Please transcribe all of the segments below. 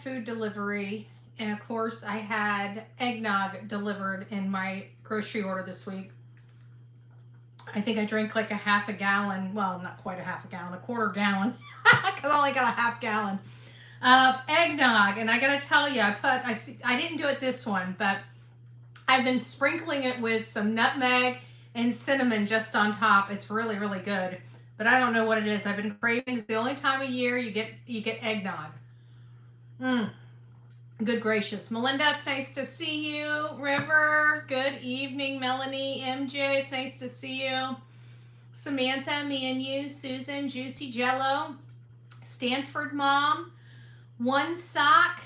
food delivery, and of course I had eggnog delivered in my grocery order this week. I think I drank like a half a gallon. Well, not quite a half a gallon, a quarter gallon, because I only got a half gallon of eggnog. And I gotta tell you, I didn't do it this one, but I've been sprinkling it with some nutmeg and cinnamon just on top. It's really, really good. But I don't know what it is. I've been craving. It's the only time of year you get eggnog. Good gracious. Melinda, it's nice to see you. River, good evening. Melanie, MJ, it's nice to see you. Samantha, me and you. Susan, Juicy Jello. Stanford Mom. One Sock.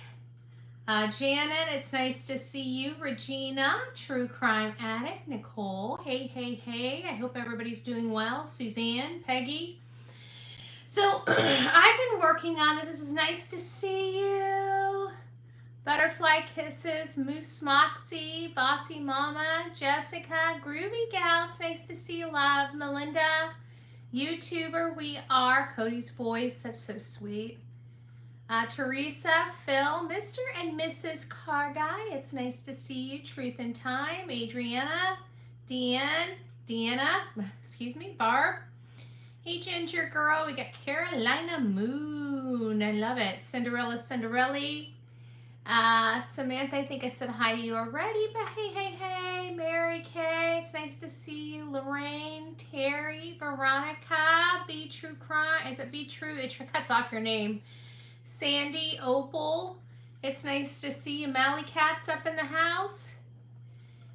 Janet, it's nice to see you. Regina, True Crime Addict. Nicole, hey, hey, hey. I hope everybody's doing well. Suzanne, Peggy. So I've been working on this. This is nice to see you. Butterfly Kisses, Moose Moxie, Bossy Mama, Jessica, Groovy Gal, it's nice to see you, love. Melinda, YouTuber, we are. Cody's voice, that's so sweet. Teresa, Phil, Mr. and Mrs. Car Guy, it's nice to see you. Truth in Time, Adriana, Deanna, excuse me, Barb. Hey, Ginger Girl, we got Carolina Moon, I love it. Cinderella, Samantha, I think I said hi to you already, but hey, hey, hey. Mary Kay, it's nice to see you. Lorraine, Terry, Veronica, Be True Crime, is it Be True? It cuts off your name. Sandy, Opal, it's nice to see you. Mally Cat's up in the house.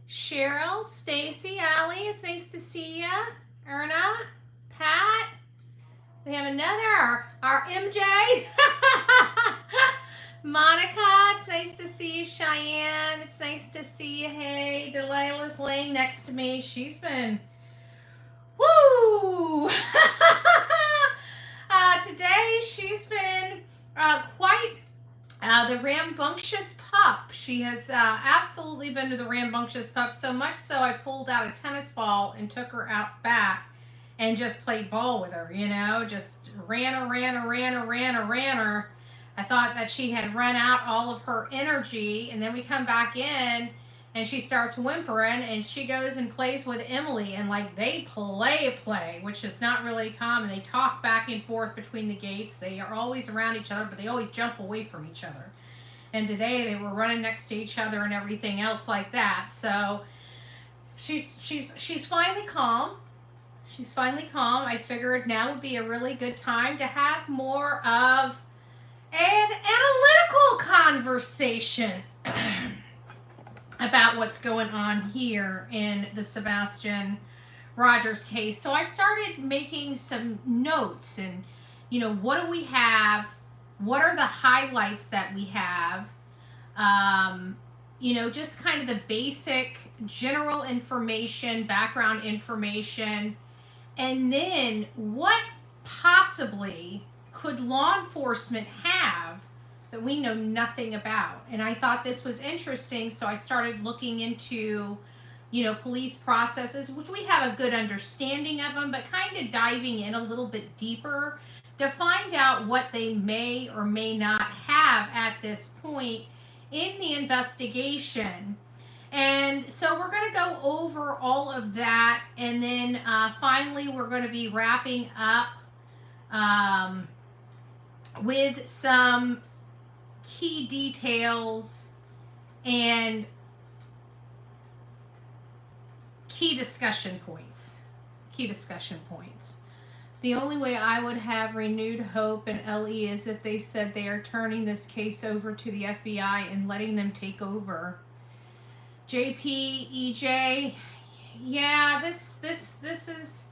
Cheryl, Stacy, Allie, it's nice to see ya. Erna, Pat, we have another, our MJ. Monica, it's nice to see you. Cheyenne, it's nice to see you. Hey, Delilah's laying next to me. She's been, woo! Today she's been quite the rambunctious pup. She has absolutely been to the rambunctious pup, so much so I pulled out a tennis ball and took her out back and just played ball with her, you know, just ran her. I thought that she had run out all of her energy, and then we come back in and she starts whimpering and she goes and plays with Emily, and like they play, which is not really common. They talk back and forth between the gates. They are always around each other, but they always jump away from each other. And today they were running next to each other and everything else like that. So she's finally calm. She's finally calm. I figured now would be a really good time to have more of an analytical conversation about what's going on here in the Sebastian Rogers case. So I started making some notes and, you know, what do we have? What are the highlights that we have? You know, just kind of the basic general information, background information, and then what possibly could law enforcement have that we know nothing about? And I thought this was interesting, so I started looking into, you know, police processes, which we have a good understanding of them, but kind of diving in a little bit deeper to find out what they may or may not have at this point in the investigation. And so we're going to go over all of that, and then finally we're going to be wrapping up with some key details and key discussion points. The only way I would have renewed hope in LE is if they said they are turning this case over to the FBI and letting them take over. JP, EJ, yeah, this is,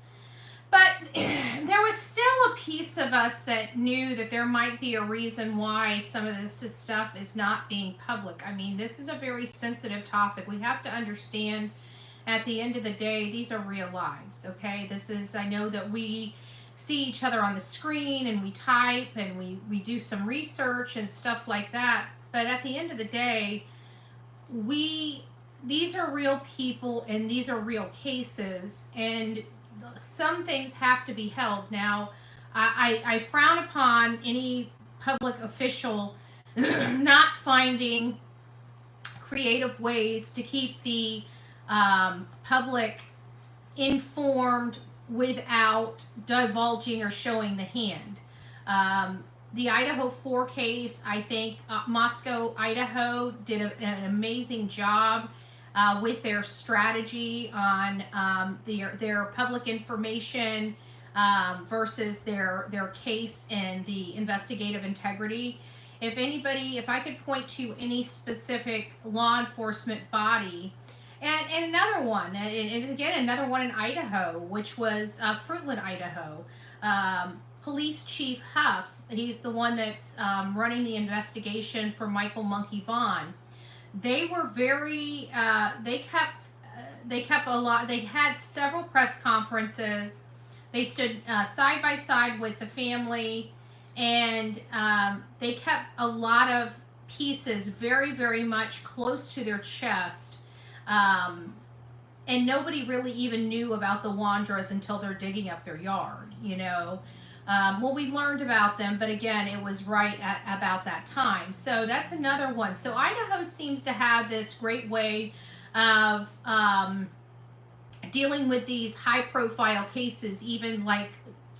but there was still a piece of us that knew that there might be a reason why some of this stuff is not being public. I mean, this is a very sensitive topic. We have to understand at the end of the day, these are real lives, okay? This is, I know that we see each other on the screen and we type and we do some research and stuff like that, but at the end of the day, these are real people and these are real cases, and some things have to be held. Now, I frown upon any public official not finding creative ways to keep the public informed without divulging or showing the hand. The Idaho 4 case, I think Moscow, Idaho did an amazing job with their strategy on their public information versus their case and the investigative integrity. If I could point to any specific law enforcement body, and another one, and again, another one in Idaho, which was Fruitland, Idaho. Police Chief Huff, he's the one that's running the investigation for Michael Monkey Vaughn. They were very, they kept a lot, they had several press conferences. They stood side by side with the family, and they kept a lot of pieces very, very much close to their chest. And nobody really even knew about the Wandras until they're digging up their yard, you know. Well, we learned about them, but again, it was right at about that time. So that's another one. So Idaho seems to have this great way of dealing with these high-profile cases, even like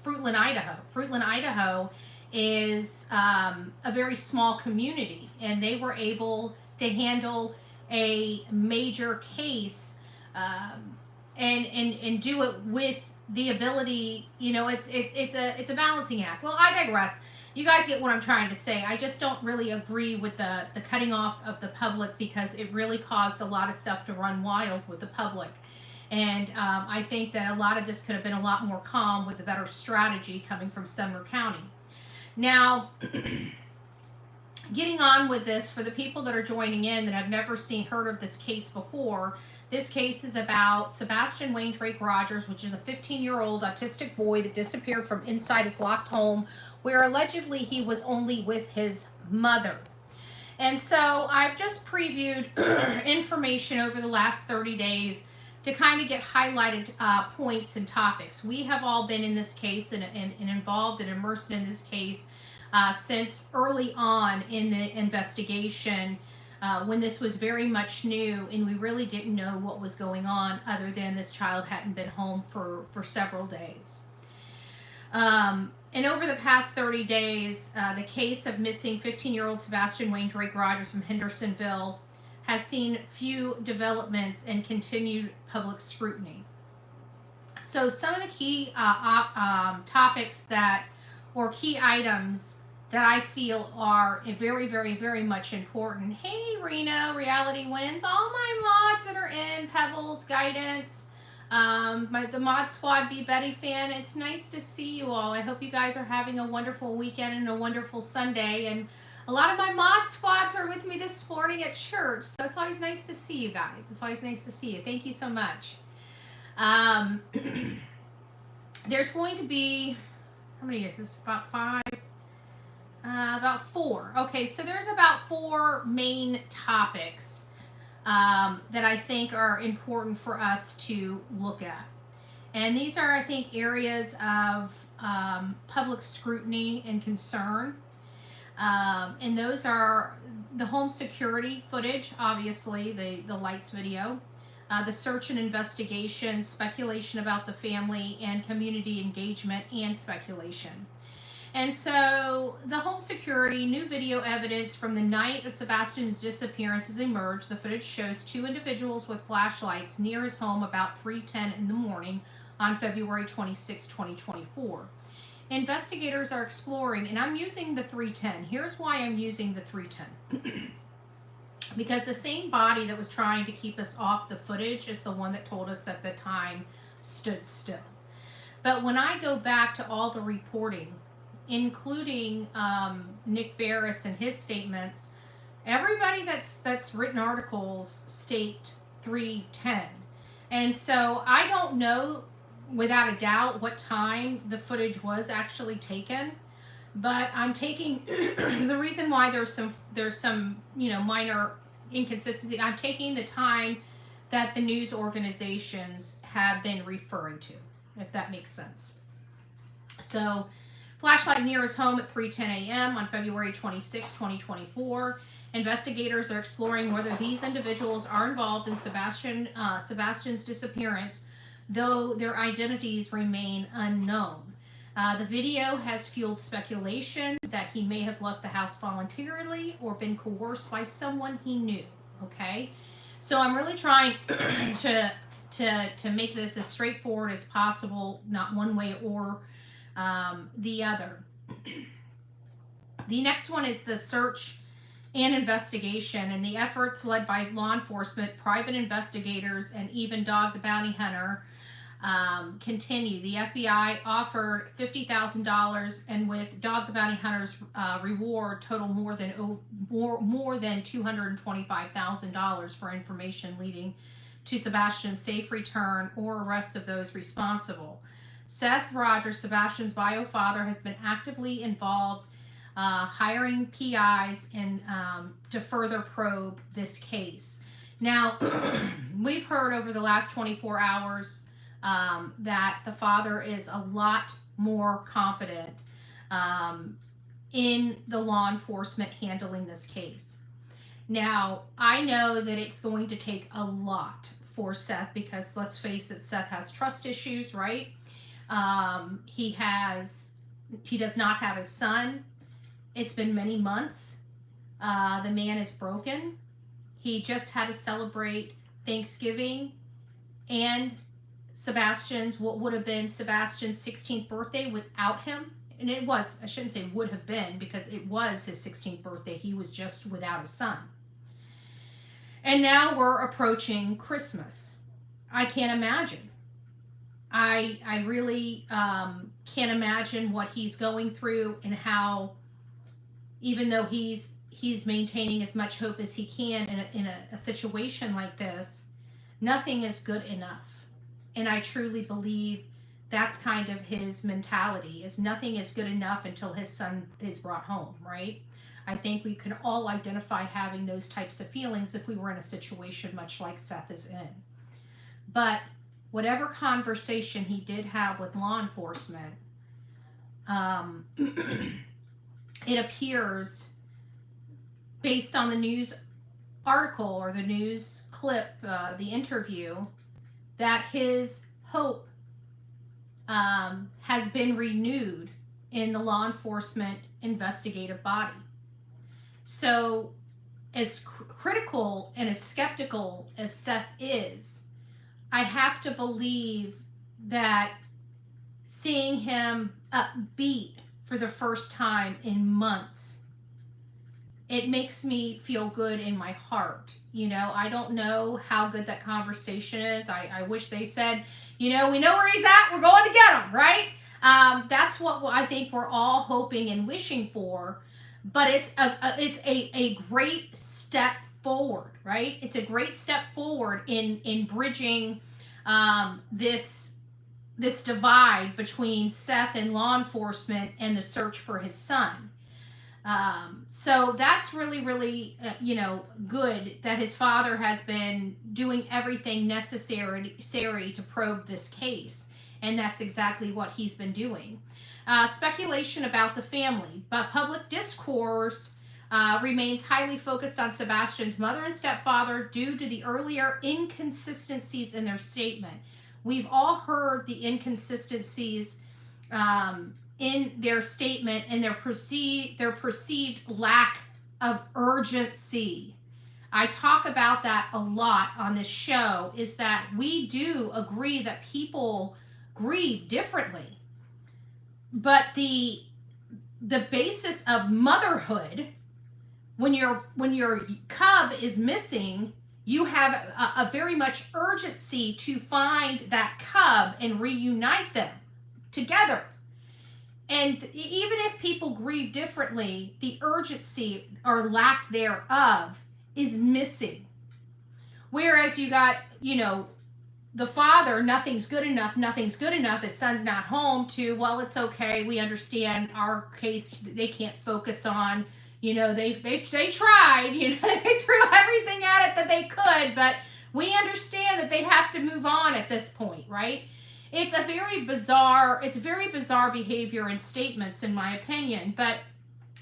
Fruitland, Idaho. Fruitland, Idaho is a very small community, and they were able to handle a major case and do it with the ability, you know, it's a balancing act. Well, I digress. You guys get what I'm trying to say. I just don't really agree with the cutting off of the public, because it really caused a lot of stuff to run wild with the public. And I think that a lot of this could have been a lot more calm with a better strategy coming from Sumner County. Now, getting on with this, for the people that are joining in that have never heard of this case before, this case is about Sebastian Wayne Drake Rogers, which is a 15-year-old autistic boy that disappeared from inside his locked home, where allegedly he was only with his mother. And so I've just previewed information over the last 30 days to kind of get highlighted points and topics. We have all been in this case and involved and immersed in this case since early on in the investigation, when this was very much new and we really didn't know what was going on, other than this child hadn't been home for several days. And over the past 30 days, the case of missing 15-year-old Sebastian Wayne Drake Rogers from Hendersonville has seen few developments and continued public scrutiny. So some of the key topics or key items that I feel are very, very, very much important. Hey, Rena, Reality Wins, all my mods that are in, Pebbles, Guidance, the Mod Squad Be Betty fan, it's nice to see you all. I hope you guys are having a wonderful weekend and a wonderful Sunday. And a lot of my mod squads are with me this morning at church, so it's always nice to see you guys. It's always nice to see you. Thank you so much. There's going to be, how many is this? About 5? About 4. Okay, so there's about 4 main topics that I think are important for us to look at. And these are, I think, areas of public scrutiny and concern. And those are the home security footage, obviously, the lights video, the search and investigation, speculation about the family, and community engagement and speculation. And so the home security, new video evidence from the night of Sebastian's disappearance has emerged. The footage shows 2 individuals with flashlights near his home about 3:10 in the morning on February 26, 2024. Investigators are exploring, and I'm using the 3:10. Here's why I'm using the 3:10. Because the same body that was trying to keep us off the footage is the one that told us that the time stood still. But when I go back to all the reporting, including Nick Barris and his statements, everybody that's written articles state 3:10. And so I don't know without a doubt what time the footage was actually taken, but I'm taking the reason why there's some minor inconsistency. I'm taking the time that the news organizations have been referring to, if that makes sense. So Flashlight near his home at 3:10 a.m. on February 26, 2024. Investigators are exploring whether these individuals are involved in Sebastian's disappearance, though their identities remain unknown. The video has fueled speculation that he may have left the house voluntarily or been coerced by someone he knew. Okay, so I'm really trying to make this as straightforward as possible, not one way or the other. The next one is the search and investigation, and the efforts led by law enforcement, private investigators, and even Dog the Bounty Hunter continue. The FBI offered $50,000, and with Dog the Bounty Hunter's reward total more than $225,000 for information leading to Sebastian's safe return or arrest of those responsible. Seth Rogers, Sebastian's bio father, has been actively involved hiring PIs and to further probe this case. Now, we've heard over the last 24 hours that the father is a lot more confident in the law enforcement handling this case. Now, I know that it's going to take a lot for Seth, because let's face it, Seth has trust issues, right? He does not have his son. It's been many months. The man is broken. He just had to celebrate Thanksgiving and what would have been Sebastian's 16th birthday without him. And it was, I shouldn't say would have been, because it was his 16th birthday. He was just without a son. And now we're approaching Christmas. I can't imagine. I really can't imagine what he's going through, and how, even though he's maintaining as much hope as he can in a situation like this, nothing is good enough. And I truly believe that's kind of his mentality, is nothing is good enough until his son is brought home, right? I think we can all identify having those types of feelings if we were in a situation much like Seth is in. But whatever conversation he did have with law enforcement, it appears, based on the news article or the news clip, the interview, that his hope has been renewed in the law enforcement investigative body. So, as critical and as skeptical as Seth is, I have to believe that seeing him upbeat for the first time in months, it makes me feel good in my heart. You know, I don't know how good that conversation is. I wish they said, you know, we know where he's at, we're going to get him, right? That's what I think we're all hoping and wishing for. But it's a great step forward, right? It's a great step forward in bridging this divide between Seth and law enforcement and the search for his son. So that's really, really, good that his father has been doing everything necessary to probe this case. And that's exactly what he's been doing. Speculation about the family, but public discourse remains highly focused on Sebastian's mother and stepfather due to the earlier inconsistencies in their statement. We've all heard the inconsistencies in their statement and their perceived lack of urgency. I talk about that a lot on this show, is that we do agree that people grieve differently. But the basis of motherhood, when your cub is missing, you have a very much urgency to find that cub and reunite them together. And even if people grieve differently, the urgency or lack thereof is missing. Whereas you got, the father, nothing's good enough, his son's not home, to, well, it's okay, we understand our case, they can't focus on, they tried, they threw everything at it that they could, but we understand that they have to move on at this point, right? it's very bizarre behavior and statements, in my opinion, but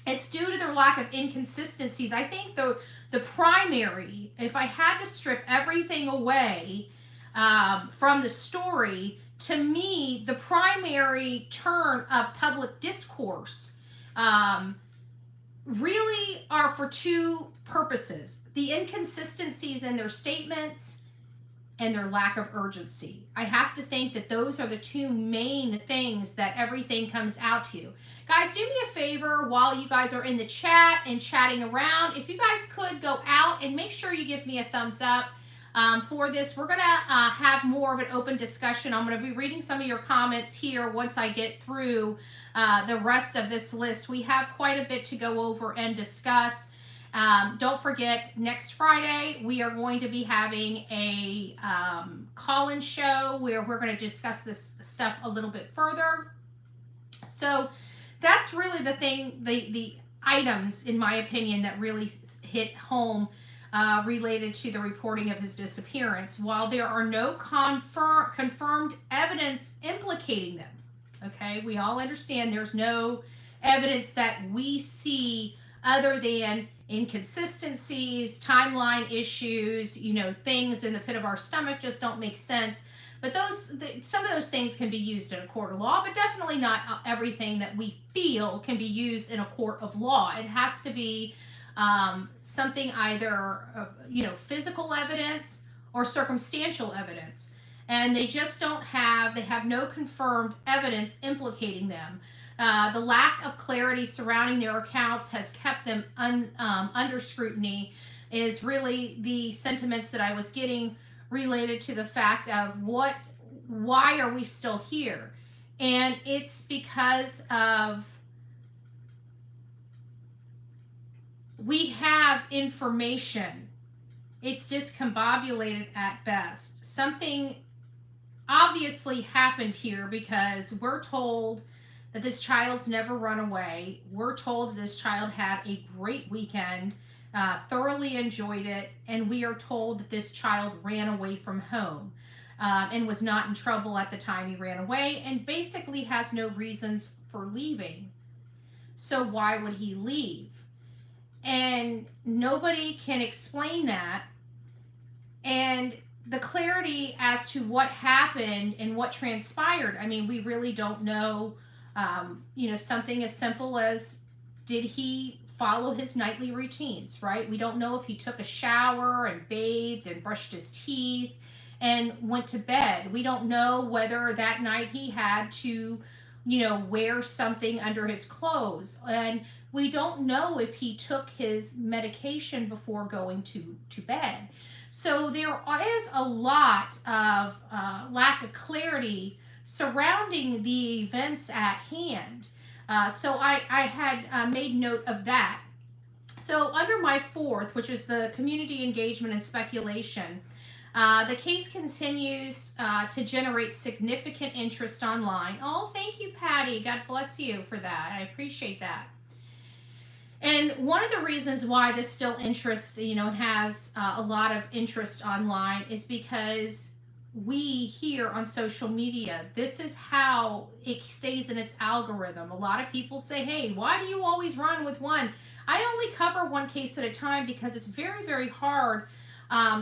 it's due to their lack of inconsistencies. I think the primary, if I had to strip everything away from the story, to me, the primary turn of public discourse really are for two purposes: the inconsistencies in their statements and their lack of urgency. I have to think that those are the two main things that everything comes out to. Guys, do me a favor while you guys are in the chat and chatting around. If you guys could go out and make sure you give me a thumbs up for this. We're going to have more of an open discussion. I'm going to be reading some of your comments here once I get through the rest of this list. We have quite a bit to go over and discuss. Don't forget, next Friday, we are going to be having a call-in show where we're going to discuss this stuff a little bit further. So that's really the thing, the items, in my opinion, that really hit home related to the reporting of his disappearance. While there are no confirmed evidence implicating them, okay, we all understand there's no evidence that we see other than inconsistencies, timeline issues, things in the pit of our stomach just don't make sense. But some of those things can be used in a court of law, but definitely not everything that we feel can be used in a court of law. It has to be something either, physical evidence or circumstantial evidence. And they just they have no confirmed evidence implicating them. The lack of clarity surrounding their accounts has kept them under scrutiny, is really the sentiments that I was getting related to the fact of why are we still here? And it's because of, we have information. It's discombobulated at best. Something obviously happened here, because we're told that this child's never run away. We're told that this child had a great weekend, thoroughly enjoyed it, and we are told that this child ran away from home and was not in trouble at the time he ran away, and basically has no reasons for leaving. So why would he leave? And nobody can explain that. And the clarity as to what happened and what transpired, I mean, we really don't know. Something as simple as, did he follow his nightly routines, right? We don't know if he took a shower and bathed and brushed his teeth and went to bed. We don't know whether that night he had to, wear something under his clothes. And we don't know if he took his medication before going to bed. So there is a lot of lack of clarity surrounding the events at hand. So I had made note of that. So under my fourth, which is the community engagement and speculation, the case continues to generate significant interest online. Oh, thank you, Patty. God bless you for that. I appreciate that. And one of the reasons why this still has a lot of interest online is because we here on social media, this is how it stays in its algorithm. A lot of people say, hey, why do you always run with one? I only cover one case at a time because it's very, very hard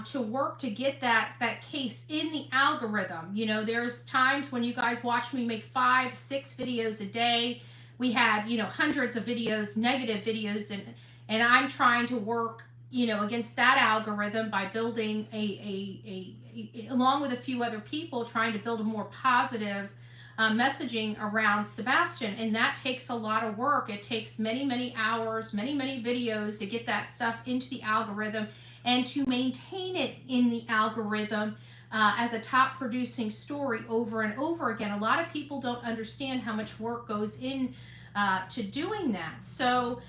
to work to get that case in the algorithm. There's times when you guys watch me make 5-6 videos a day. We had, hundreds of videos, negative videos, and I'm trying to work, against that algorithm by building along with a few other people, trying to build a more positive messaging around Sebastian. And that takes a lot of work. It takes many, many hours, many, many videos to get that stuff into the algorithm and to maintain it in the algorithm as a top producing story over and over again. A lot of people don't understand how much work goes in to doing that. So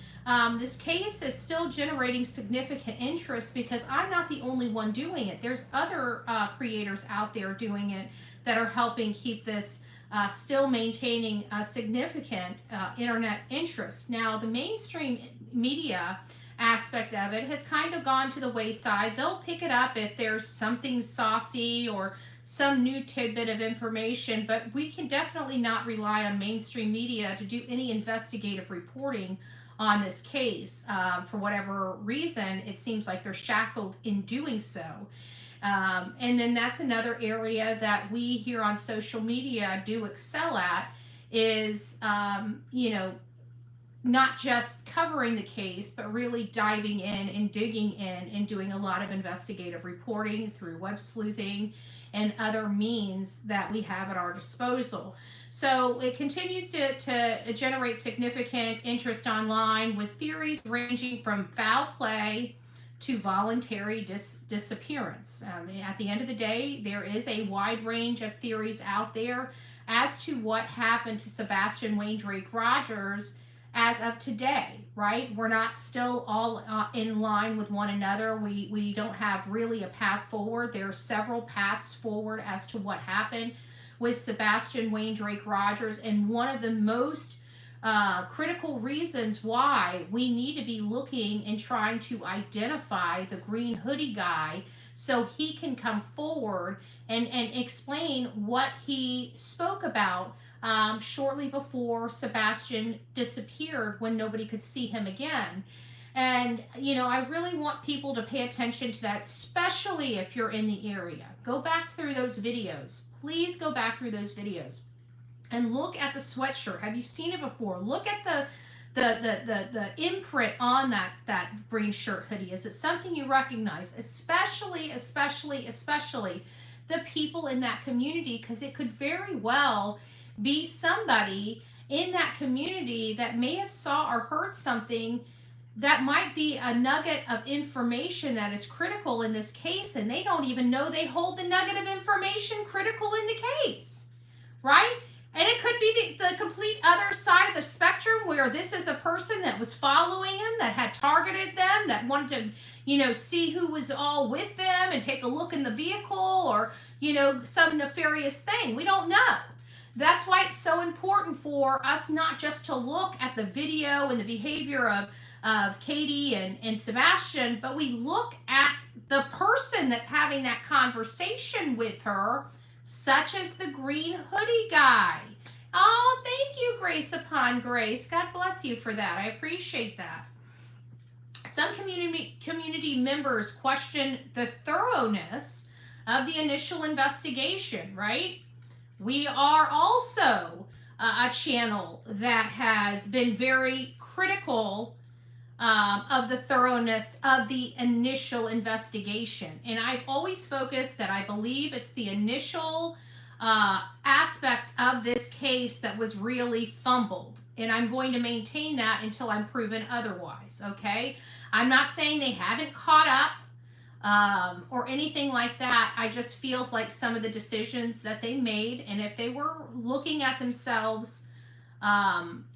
this case is still generating significant interest because I'm not the only one doing it. There's other creators out there doing it that are helping keep this still maintaining a significant internet interest. Now, the mainstream media aspect of it has kind of gone to the wayside. They'll pick it up if there's something saucy or some new tidbit of information, but we can definitely not rely on mainstream media to do any investigative reporting on this case. For whatever reason, it seems like they're shackled in doing so. And then that's another area that we here on social media do excel at is, not just covering the case, but really diving in and digging in and doing a lot of investigative reporting through web sleuthing and other means that we have at our disposal. So it continues to generate significant interest online with theories ranging from foul play to voluntary disappearance. At the end of the day, there is a wide range of theories out there as to what happened to Sebastian Wayne Drake Rogers as of today, right? We're not still all in line with one another. We don't have really a path forward. There are several paths forward as to what happened with Sebastian Wayne Drake Rogers, and one of the most critical reasons why we need to be looking and trying to identify the green hoodie guy so he can come forward and explain what he spoke about shortly before Sebastian disappeared when nobody could see him again. And, I really want people to pay attention to that, especially if you're in the area. Go back through those videos. Please go back through those videos and look at the sweatshirt. Have you seen it before? Look at the imprint on that green shirt hoodie. Is it something you recognize? Especially the people in that community, because it could very well be somebody in that community that may have saw or heard something that might be a nugget of information that is critical in this case, and they don't even know they hold the nugget of information critical in the case, right? And it could be the complete other side of the spectrum, where this is a person that was following him, that had targeted them, that wanted to, see who was all with them and take a look in the vehicle, or, some nefarious thing. We don't know. That's why it's so important for us not just to look at the video and the behavior of Katie and Sebastian, but we look at the person that's having that conversation with her, such as the green hoodie guy. Oh, thank you, Grace upon Grace. God bless you for that. I appreciate that. Some community members question the thoroughness of the initial investigation, right? We are also a channel that has been very critical of the thoroughness of the initial investigation. And I've always focused that I believe it's the initial aspect of this case that was really fumbled. And I'm going to maintain that until I'm proven otherwise, okay? I'm not saying they haven't caught up or anything like that. I just feels like some of the decisions that they made, and if they were looking at themselves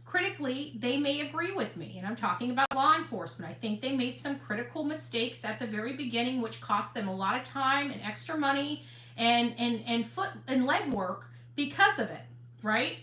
critically, they may agree with me. And I'm talking about law enforcement. I think they made some critical mistakes at the very beginning, which cost them a lot of time and extra money and foot and leg work because of it, right?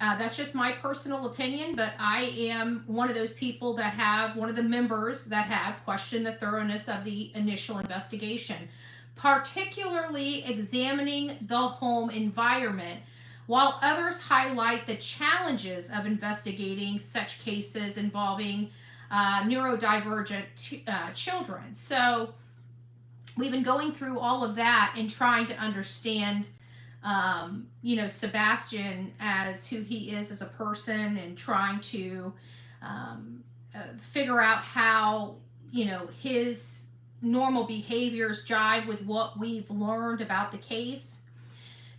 That's just my personal opinion, but I am one of those people that have, one of the members that have questioned the thoroughness of the initial investigation, particularly examining the home environment, while others highlight the challenges of investigating such cases involving neurodivergent children. So we've been going through all of that and trying to understand Sebastian as who he is as a person, and trying to figure out how, his normal behaviors jive with what we've learned about the case.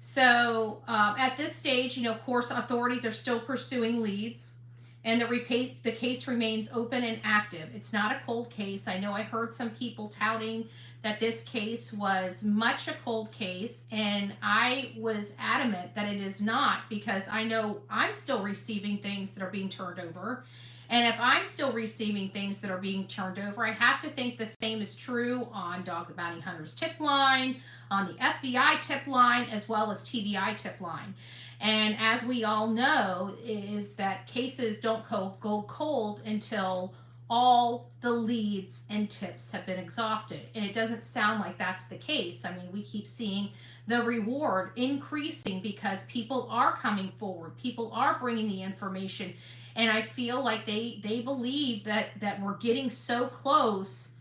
So at this stage, of course, authorities are still pursuing leads, and the case remains open and active. It's not a cold case. I know I heard some people touting that this case was much a cold case, and I was adamant that it is not, because I know I'm still receiving things that are being turned over. And if I'm still receiving things that are being turned over, I have to think the same is true on Dog the Bounty Hunter's tip line, on the FBI tip line, as well as TBI tip line. And as we all know, is that cases don't go cold until all the leads and tips have been exhausted. And it doesn't sound like that's the case. I mean, we keep seeing the reward increasing because people are coming forward, people are bringing the information, and I feel like they believe that we're getting so close,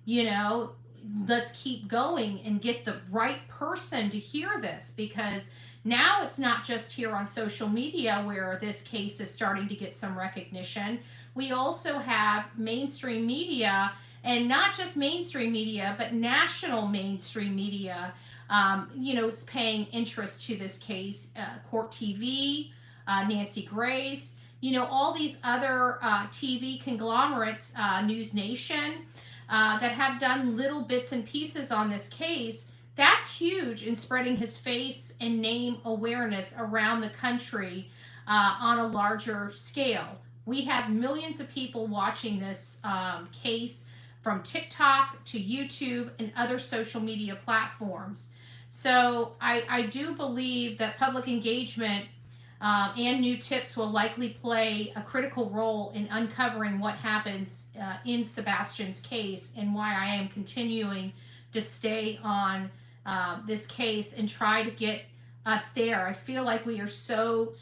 you know. Let's keep going and get the right person to hear this, because now it's not just here on social media where this case is starting to get some recognition. We also have mainstream media, and not just mainstream media, but national mainstream media, it's paying interest to this case. Court TV, Nancy Grace, all these other TV conglomerates, News Nation, that have done little bits and pieces on this case. That's huge in spreading his face and name awareness around the country on a larger scale. We have millions of people watching this case from TikTok to YouTube and other social media platforms. So I do believe that public engagement and new tips will likely play a critical role in uncovering what happens in Sebastian's case, and why I am continuing to stay on this case and try to get us there. I feel like we are so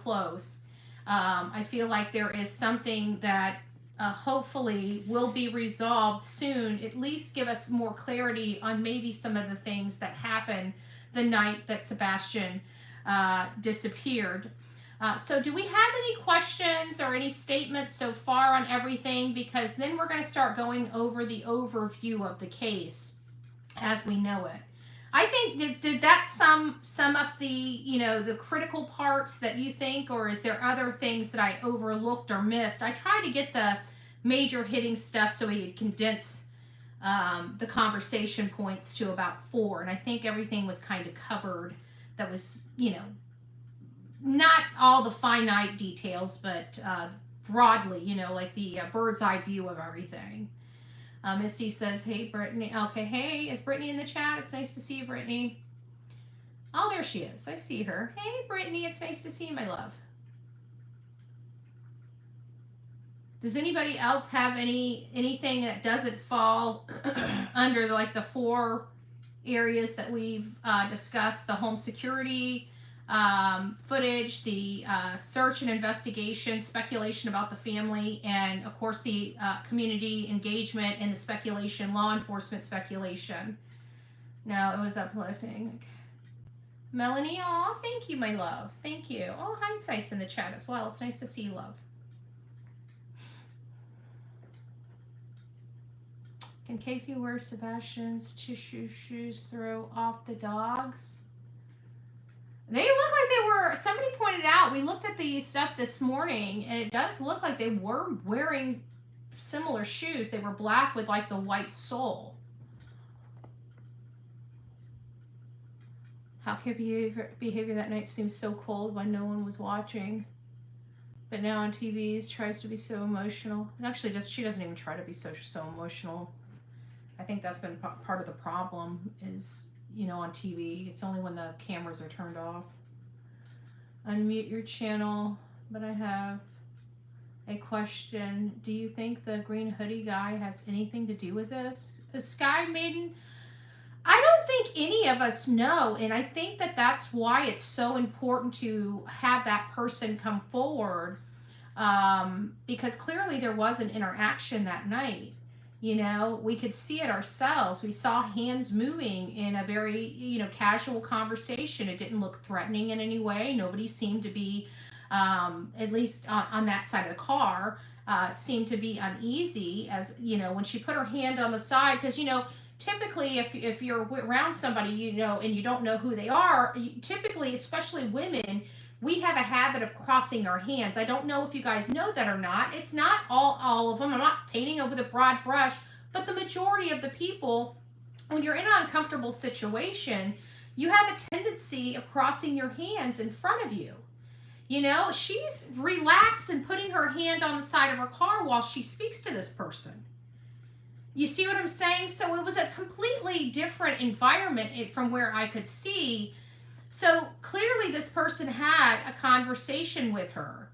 close. I feel like there is something that hopefully will be resolved soon, at least give us more clarity on maybe some of the things that happened the night that Sebastian disappeared. So do we have any questions or any statements so far on everything? Because then we're going to start going over the overview of the case as we know it. I think did that sum up the the critical parts that you think, or is there other things that I overlooked or missed? I tried to get the major hitting stuff so we could condense the conversation points to about 4, and I think everything was kind of covered. That was not all the finite details, but broadly, like the bird's eye view of everything. Misty says, hey, Brittany. Okay, hey, is Brittany in the chat? It's nice to see you, Brittany. Oh, there she is. I see her. Hey, Brittany, it's nice to see you, my love. Does anybody else have anything that doesn't fall under like the 4 areas that we've discussed? The home security footage, the search and investigation, speculation about the family, and of course the community engagement and the speculation, law enforcement speculation. No, it was uplifting. Okay. Melanie, aw, thank you, my love. Thank you. Oh, Hindsight's in the chat as well. It's nice to see you, love. Can KP wear Sebastian's tissue shoes, throw off the dogs? They look like they were, somebody pointed out, we looked at the stuff this morning, and it does look like they were wearing similar shoes. They were black with like the white sole. How could behavior that night seemed so cold when no one was watching, but now on TVs tries to be so emotional. And actually, she doesn't even try to be so emotional. I think that's been part of the problem is, on TV, it's only when the cameras are turned off. Unmute your channel, but I have a question. Do you think the green hoodie guy has anything to do with this? The Sky Maiden? I don't think any of us know, and I think that that's why it's so important to have that person come forward, because clearly there was an interaction that night. We could see it ourselves. We saw hands moving in a very, casual conversation. It didn't look threatening in any way. Nobody seemed to be, at least on that side of the car, seemed to be uneasy as, when she put her hand on the side. Because, typically if you're around somebody, and you don't know who they are, typically, especially women, we have a habit of crossing our hands. I don't know if you guys know that or not. It's not all of them. I'm not painting over the broad brush, but the majority of the people, when you're in an uncomfortable situation, you have a tendency of crossing your hands in front of you. She's relaxed and putting her hand on the side of her car while she speaks to this person. You see what I'm saying? So it was a completely different environment from where I could see. So clearly this person had a conversation with her.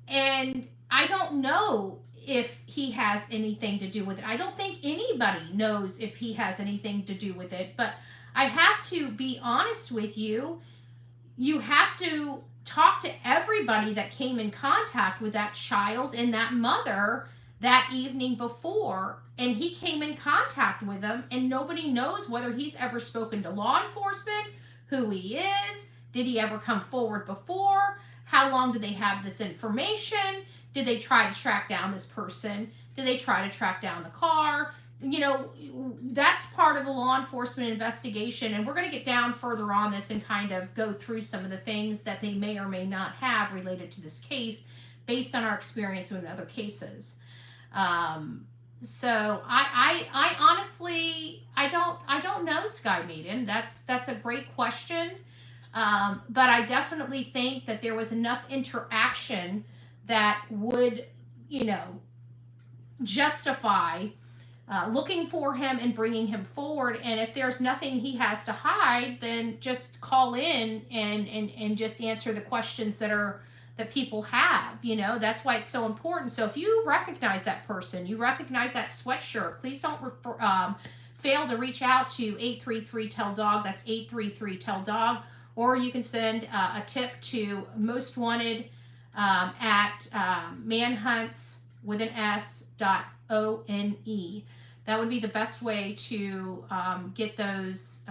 And I don't know if he has anything to do with it. I don't think anybody knows if he has anything to do with it, but I have to be honest with you. You have to talk to everybody that came in contact with that child and that mother that evening before, and he came in contact with them, and nobody knows whether he's ever spoken to law enforcement, who he is, did he ever come forward before, how long did they have this information, did they try to track down this person, did they try to track down the car. You know, that's part of the law enforcement investigation, and we're going to get down further on this and kind of go through some of the things that they may or may not have related to this case based on our experience in other cases. So I honestly, I don't know, Sky Maiden. That's a great question. But I definitely think that there was enough interaction that would, you know, justify looking for him and bringing him forward. And if there's nothing he has to hide, then just call in and just answer the questions that people have. You know, that's why it's so important. So if you recognize that person, you recognize that sweatshirt, please don't fail to reach out to 833-TELL-DOG. That's 833-TELL-DOG. Or you can send a tip to Most Wanted at manhunts.one. That would be the best way to get those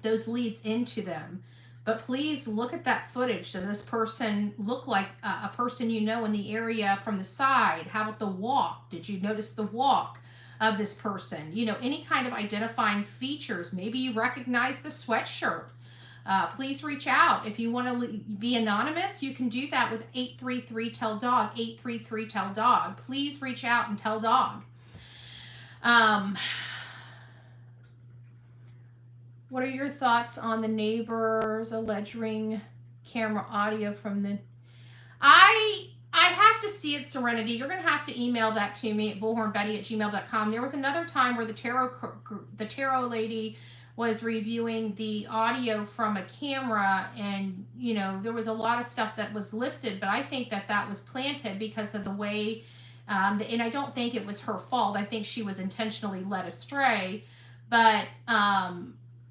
leads into them. But please look at that footage. Does this person look like a person you know in the area from the side? How about the walk? Did you notice the walk of this person? You know, any kind of identifying features. Maybe you recognize the sweatshirt. Please reach out. If you want to be anonymous, you can do that with 833-TELL-DOG, 833-TELL-DOG. Please reach out and tell dog. What are your thoughts on the neighbor's alleged ring camera audio from the... I have to see it, Serenity. You're going to have to email that to me at bullhornbetty@gmail.com. There was another time where the tarot lady was reviewing the audio from a camera, and you know, there was a lot of stuff that was lifted, but I think that was planted because of the way and I don't think it was her fault. I think she was intentionally led astray, but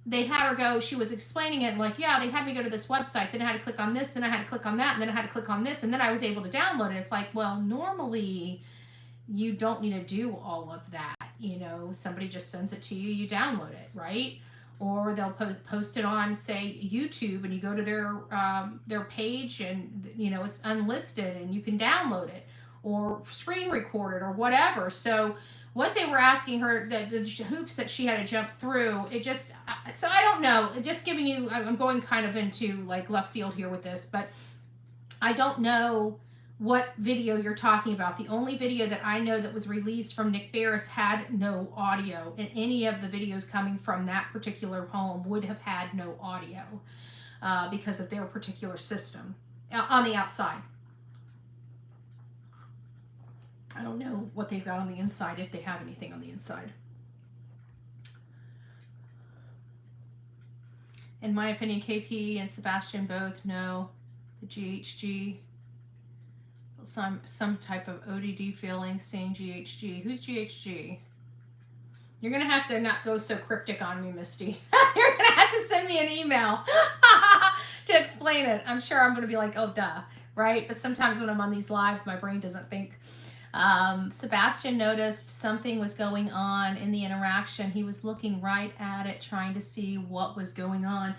they had her go, she was explaining it like, yeah, they had me go to this website, then I had to click on this, then I had to click on that, and then I had to click on this, and then I was able to download it. It's like, well, normally you don't need to do all of that. You know, somebody just sends it to you, you download it, right? Or they'll post it on, say, YouTube, and you go to their page, and you know, it's unlisted, and you can download it or screen record it or whatever. So what they were asking her, the hoops that she had to jump through, it just, so I don't know, just giving you, I'm going kind of into like left field here with this, but I don't know what video you're talking about. The only video that I know that was released from Nick Barris had no audio, and any of the videos coming from that particular home would have had no audio because of their particular system on the outside. I don't know what they've got on the inside, if they have anything on the inside. In my opinion, KP and Sebastian both know the GHG, some type of ODD feeling, saying GHG. Who's GHG? You're going to have to not go so cryptic on me, Misty. You're going to have to send me an email to explain it. I'm sure I'm going to be like, oh, duh, right? But sometimes when I'm on these lives, my brain doesn't think. Sebastian noticed something was going on in the interaction. He was looking right at it, trying to see what was going on.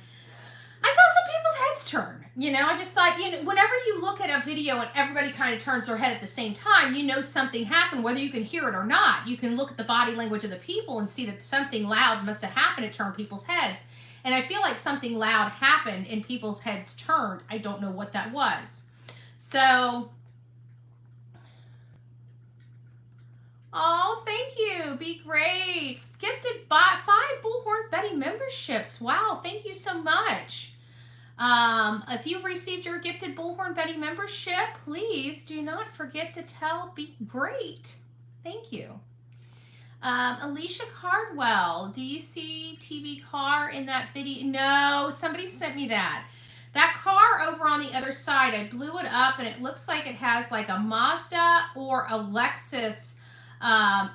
I saw some people's heads turn. You know, I just thought, you know, whenever you look at a video and everybody kind of turns their head at the same time, you know something happened, whether you can hear it or not. You can look at the body language of the people and see that something loud must have happened to turn people's heads. And I feel like something loud happened and people's heads turned. I don't know what that was. So... oh, thank you. Be great. Gifted by 5 Bullhorn Betty memberships. Wow, thank you so much. If you received your gifted Bullhorn Betty membership, please do not forget to tell Be Great. Thank you. Alicia Cardwell, do you see TV car in that video? No, somebody sent me that. That car over on the other side, I blew it up and it looks like it has like a Mazda or a Lexus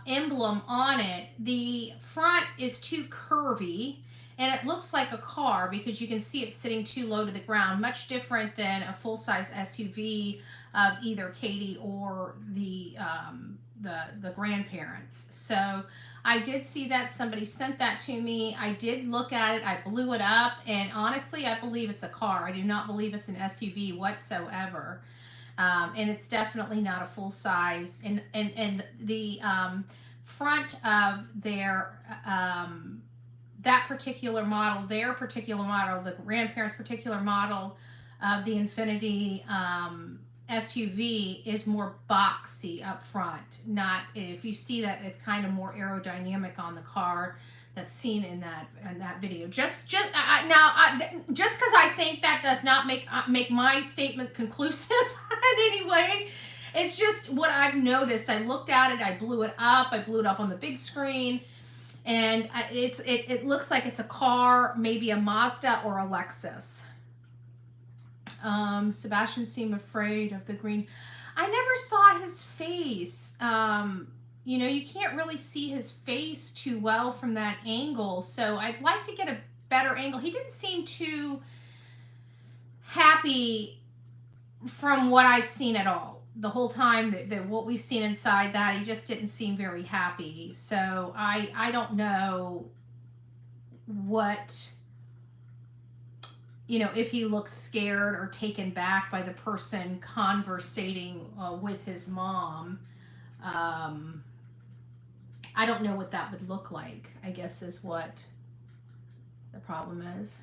emblem on it. The front is too curvy and it looks like a car because you can see it sitting too low to the ground, much different than a full-size SUV of either Katie or the grandparents. So I did see that. Somebody sent that to me. I did look at it. I blew it up, and honestly, I believe it's a car. I do not believe it's an SUV whatsoever. And it's definitely not a full size. And the front of their that particular model, their particular model, the grandparents' particular model of the Infiniti SUV is more boxy up front. Not, if you see that, it's kind of more aerodynamic on the car that's seen in that video. Just because I think that does not make my statement conclusive in any way. It's just what I've noticed. I looked at it, I blew it up on the big screen, and it looks like it's a car, maybe a Mazda or a Lexus. Sebastian seemed afraid of the green. I never saw his face. You know, you can't really see his face too well from that angle, so I'd like to get a better angle. He didn't seem too happy from what I've seen at all. The whole time that what we've seen inside that, he just didn't seem very happy. So I don't know what, you know, if he looks scared or taken back by the person conversating with his mom. I don't know what that would look like, I guess, is what the problem is.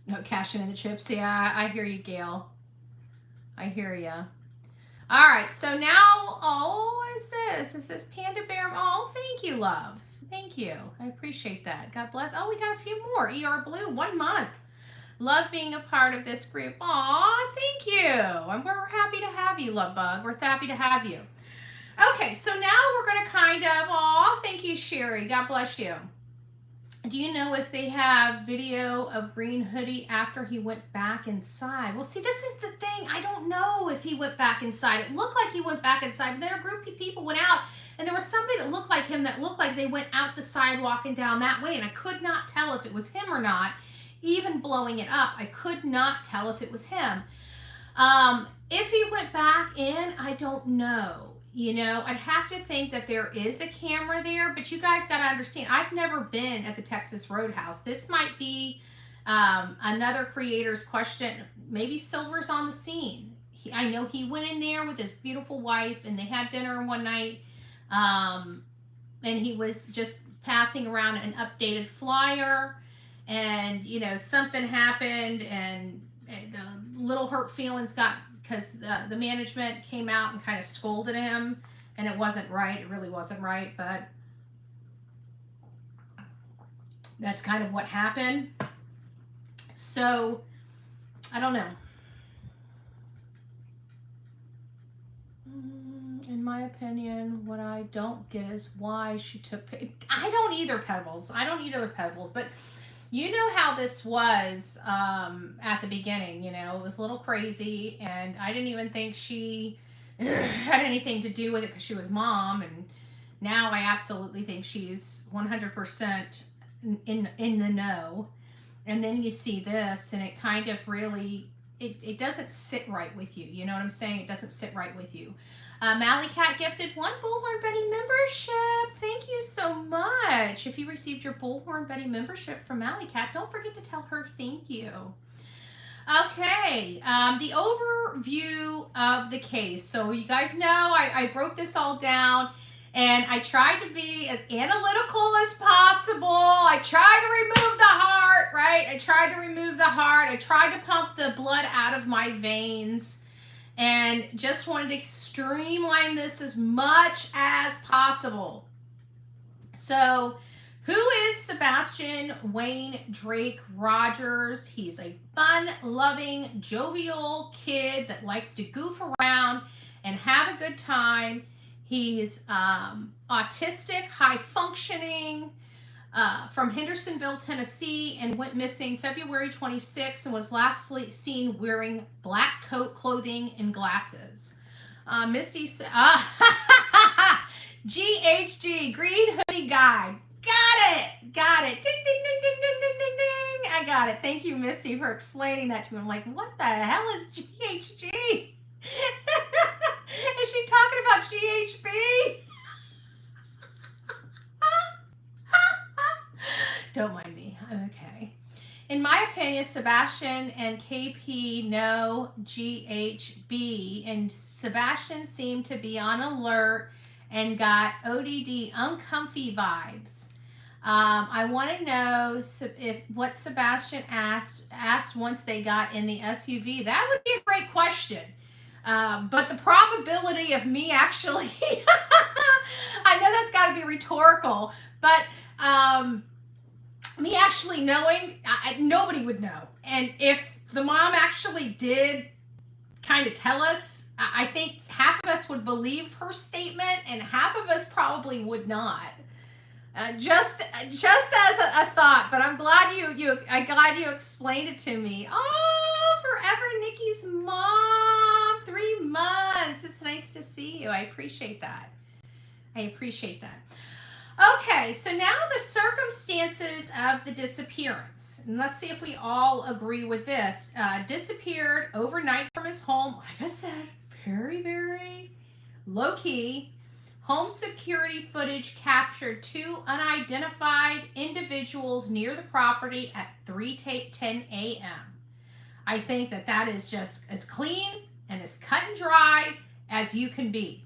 No, cashing in the chips. Yeah, I hear you, Gail. I hear you. All right, so now, oh, what is this? Is this Panda Bear? Oh, thank you, love. Thank you. I appreciate that. God bless. Oh, we got a few more. ER Blue, 1 month. Love being a part of this group. Aw, thank you. And we're happy to have you, Love Bug. We're happy to have you. Okay, so now we're going to kind of, aw, thank you, Sherry. God bless you. Do you know if they have video of Green Hoodie after he went back inside? Well, see, this is the thing. I don't know if he went back inside. It looked like he went back inside. But then a group of people went out, and there was somebody that looked like him that looked like they went out the sidewalk and down that way, and I could not tell if it was him or not. Even blowing it up, I could not tell if it was him. If he went back in, I don't know. You know, I'd have to think that there is a camera there, but you guys got to understand, I've never been at the Texas Roadhouse. This might be another creator's question. Maybe Silver's on the scene. I know he went in there with his beautiful wife, and they had dinner one night, and he was just passing around an updated flyer, and, you know, something happened, and little hurt feelings got, because the management came out and kind of scolded him, and it wasn't right. It really wasn't right, but that's kind of what happened. So, I don't know. In my opinion, what I don't get is why she took... I don't either, Pebbles. I don't either, Pebbles, but... You know how this was at the beginning, you know, it was a little crazy, and I didn't even think she had anything to do with it because she was mom, and now I absolutely think she's 100% in the know. And then you see this, and it kind of really, it doesn't sit right with you. You know what I'm saying? It doesn't sit right with you. Mally Cat gifted 1 Bullhorn Betty membership. Thank you so much. If you received your Bullhorn Betty membership from Mally Cat, don't forget to tell her thank you. Okay, the overview of the case. So you guys know I broke this all down, and I tried to be as analytical as possible. I tried to remove the heart, right? I tried to remove the heart. I tried to pump the blood out of my veins, and just wanted to streamline this as much as possible. So, who is Sebastian Wayne Drake Rogers? He's a fun-loving, jovial kid that likes to goof around and have a good time. He's autistic, high functioning, from Hendersonville, Tennessee, and went missing February 26 and was last seen wearing black coat clothing and glasses. Misty said, GHG, green hoodie guy. Got it. Got it. Ding, ding, ding, ding, ding, ding, ding, ding. I got it. Thank you, Misty, for explaining that to me. I'm like, what the hell is GHG? Is she talking about GHB? Don't mind me. I'm okay. In my opinion, Sebastian and KP know GHB, and Sebastian seemed to be on alert and got ODD uncomfy vibes. I want to know if what Sebastian asked once they got in the SUV. That would be a great question. But the probability of me actually, I know that's got to be rhetorical, but me actually knowing, nobody would know. And if the mom actually did kind of tell us, I think half of us would believe her statement and half of us probably would not. Just as a thought, but I'm glad I'm glad you explained it to me. Oh, forever Nikki's mom, 3 months. It's nice to see you. I appreciate that. Okay, so now the circumstances of the disappearance. And let's see if we all agree with this. Disappeared overnight from his home. Like I said, very, very low key. Home security footage captured 2 unidentified individuals near the property at 3:10 a.m. I think that is just as clean and as cut and dry as you can be.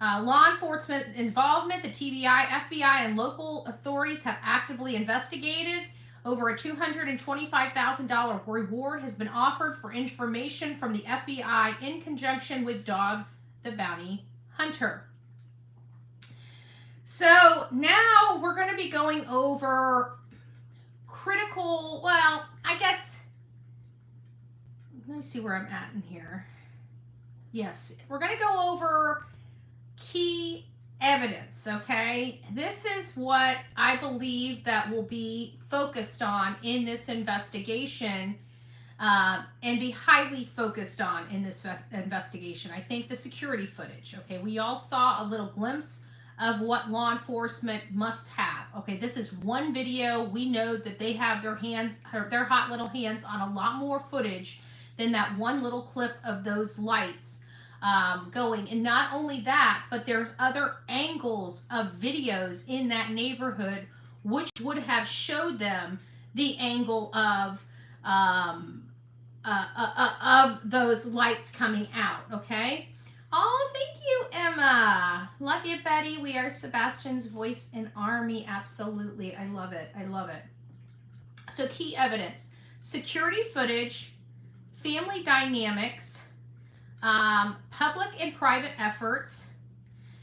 Law enforcement involvement, the TBI, FBI, and local authorities have actively investigated. Over a $225,000 reward has been offered for information from the FBI in conjunction with Dog the Bounty Hunter. So now we're going to be going over critical, well, I guess, let me see where I'm at in here. Yes, we're going to go over key evidence, okay? This is what I believe that will be focused on in this investigation and be highly focused on in this investigation. I think the security footage, okay? We all saw a little glimpse of what law enforcement must have. Okay, this is one video. We know that they have their hot little hands on a lot more footage than that one little clip of those lights going. And not only that, but there's other angles of videos in that neighborhood which would have showed them the angle of those lights coming out, okay? Oh, thank you, Emma. Love you, Betty. We are Sebastian's voice in Army. Absolutely. I love it. I love it. So key evidence, security footage, family dynamics, public and private efforts,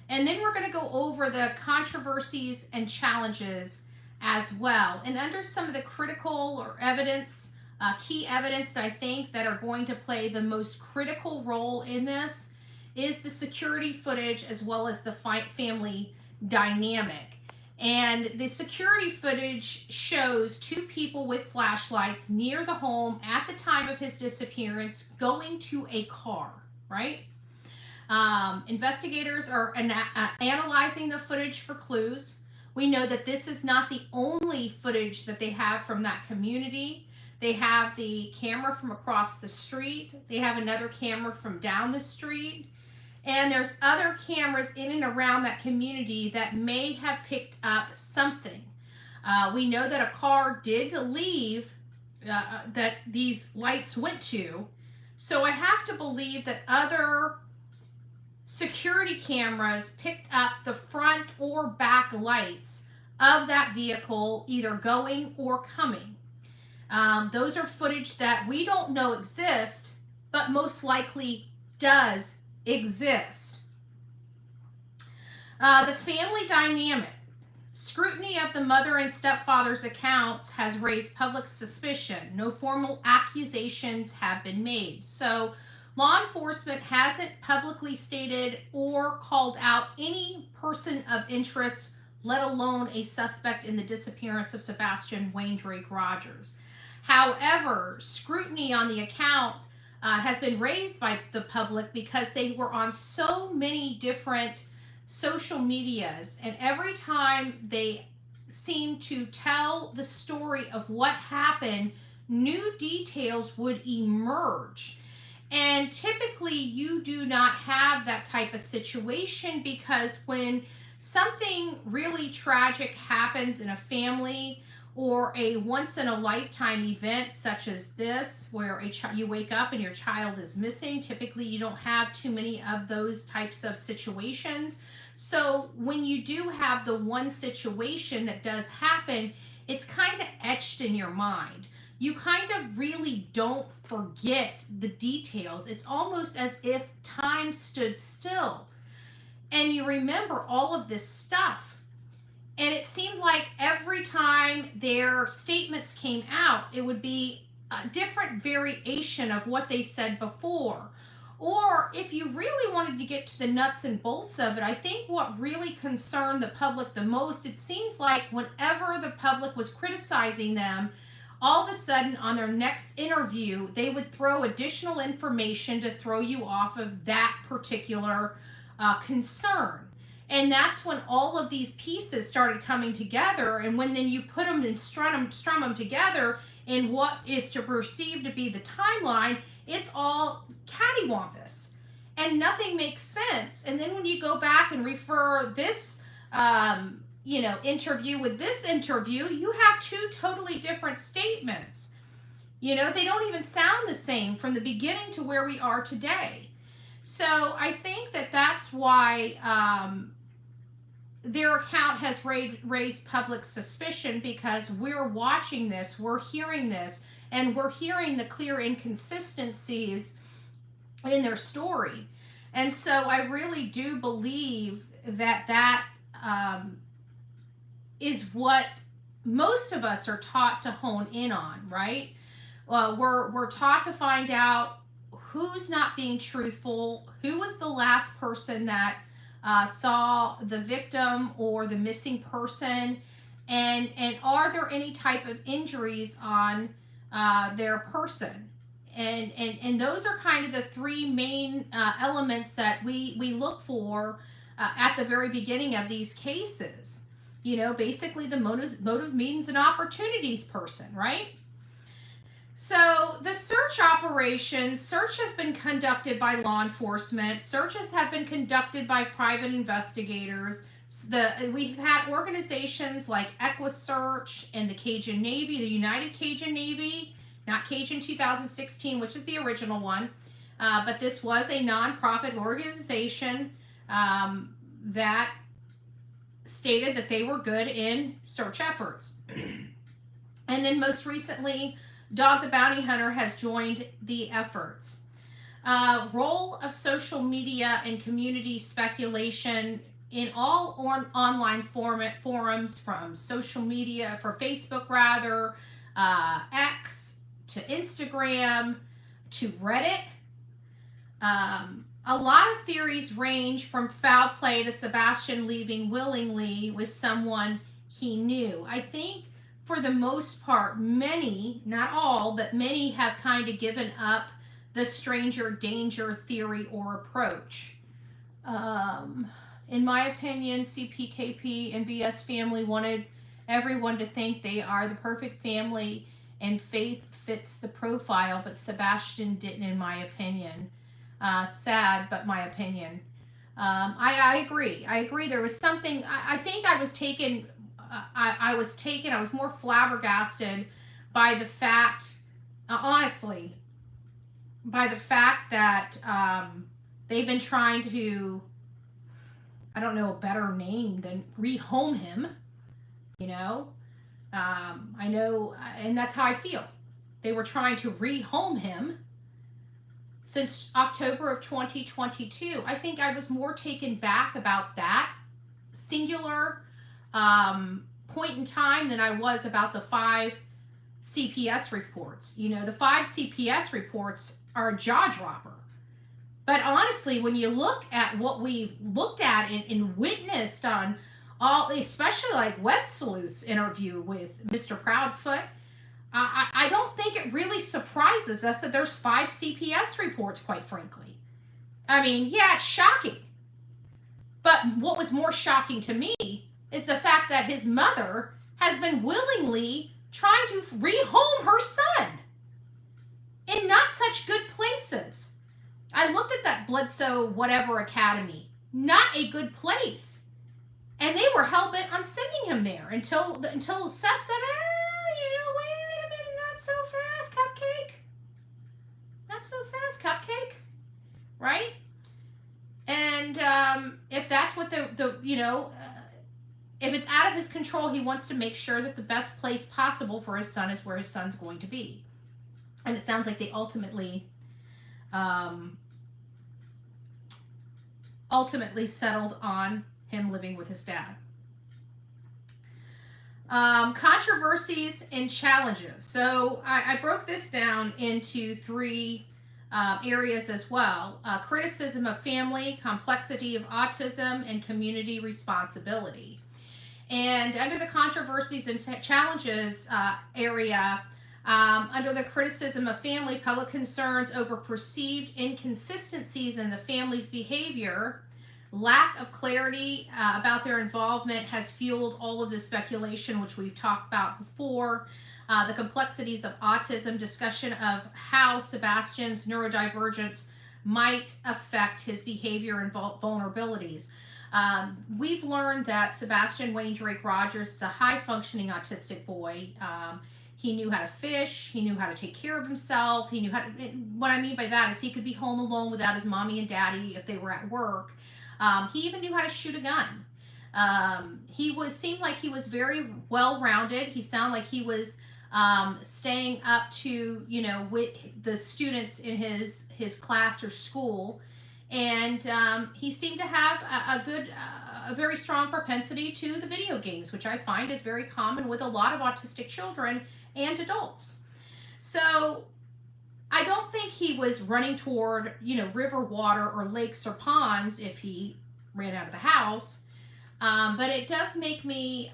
and then we're going to go over the controversies and challenges as well. And under some of the critical or evidence, key evidence that I think that are going to play the most critical role in this is the security footage as well as the family dynamic. And the security footage shows 2 people with flashlights near the home at the time of his disappearance going to a car, right? Investigators are analyzing the footage for clues. We know that this is not the only footage that they have from that community. They have the camera from across the street. They have another camera from down the street. And there's other cameras in and around that community that may have picked up something. We know that a car did leave that these lights went to. So I have to believe that other security cameras picked up the front or back lights of that vehicle, either going or coming. Those are footage that we don't know exist, but most likely does exist. The family dynamic. Scrutiny of the mother and stepfather's accounts has raised public suspicion. No formal accusations have been made. So law enforcement hasn't publicly stated or called out any person of interest, let alone a suspect in the disappearance of Sebastian Wayne Drake Rogers. However, scrutiny on the account has been raised by the public because they were on so many different social medias, and every time they seemed to tell the story of what happened, new details would emerge. And typically, you do not have that type of situation, because when something really tragic happens in a family, or a once in a lifetime event such as this, where you wake up and your child is missing, typically you don't have too many of those types of situations. So when you do have the one situation that does happen, it's kind of etched in your mind. You kind of really don't forget the details. It's almost as if time stood still and you remember all of this stuff. And it seemed like every time their statements came out, it would be a different variation of what they said before. Or if you really wanted to get to the nuts and bolts of it, I think what really concerned the public the most, it seems like whenever the public was criticizing them, all of a sudden on their next interview, they would throw additional information to throw you off of that particular concern. And that's when all of these pieces started coming together. And when then you put them and strum them together in what is to perceive to be the timeline, it's all cattywampus and nothing makes sense. And then when you go back and refer this, interview with this interview, you have two totally different statements. They don't even sound the same from the beginning to where we are today. So I think that that's why their account has raised public suspicion, because we're watching this, we're hearing this, and we're hearing the clear inconsistencies in their story. And so I really do believe that is what most of us are taught to hone in on, right? We're taught to find out who's not being truthful, who was the last person that saw the victim or the missing person, and are there any type of injuries on their person, and those are kind of the three main elements that we look for at the very beginning of these cases. Basically the motive, means, and opportunities person, right? So the search have been conducted by law enforcement. Searches have been conducted by private investigators. We've had organizations like EquiSearch and the Cajun Navy, the United Cajun Navy, not Cajun 2016, which is the original one, but this was a nonprofit organization that stated that they were good in search efforts. And then most recently, Dog the Bounty Hunter has joined the efforts. Role of social media and community speculation in all online forums, from social media, for Facebook rather, X, to Instagram, to Reddit. A lot of theories range from foul play to Sebastian leaving willingly with someone he knew. I think for the most part, many, not all, but many have kind of given up the stranger danger theory or approach. In my opinion, CPKP and BS family wanted everyone to think they are the perfect family and Faith fits the profile, but Sebastian didn't, in my opinion. Sad, but my opinion. I agree. There was something, I think I was taken, I was more flabbergasted by the fact, honestly, by the fact that they've been trying to, I don't know a better name than rehome him, I know, and that's how I feel. They were trying to rehome him since October of 2022. I think I was more taken back about that singular point in time than I was about the 5 CPS reports. The 5 CPS reports are a jaw dropper. But honestly, when you look at what we've looked at and witnessed on all, especially like Web Sleuth's interview with Mr. Proudfoot, I don't think it really surprises us that there's 5 CPS reports, quite frankly. I mean, yeah, it's shocking. But what was more shocking to me is the fact that his mother has been willingly trying to rehome her son in not such good places. I looked at that Bledsoe whatever academy, not a good place. And they were hell-bent on sending him there until Seth said, wait a minute, not so fast, cupcake. Not so fast, cupcake. Right? And if that's what if it's out of his control, he wants to make sure that the best place possible for his son is where his son's going to be. And it sounds like they ultimately settled on him living with his dad. Controversies and challenges. So I broke this down into 3 areas as well. Criticism of family, complexity of autism, and community responsibility. And under the controversies and challenges area, under the criticism of family, public concerns over perceived inconsistencies in the family's behavior, lack of clarity about their involvement has fueled all of the speculation, which we've talked about before. The complexities of autism, discussion of how Sebastian's neurodivergence might affect his behavior and vulnerabilities. We've learned that Sebastian Wayne Drake Rogers is a high-functioning autistic boy. He knew how to fish. He knew how to take care of himself. He knew how to, what I mean by that is he could be home alone without his mommy and daddy if they were at work. He even knew how to shoot a gun. Seemed like he was very well-rounded. He sounded like he was staying up to, with the students in his class or school. And he seemed to have a very strong propensity to the video games, which I find is very common with a lot of autistic children and adults. So I don't think he was running toward, river water or lakes or ponds if he ran out of the house. But it does make me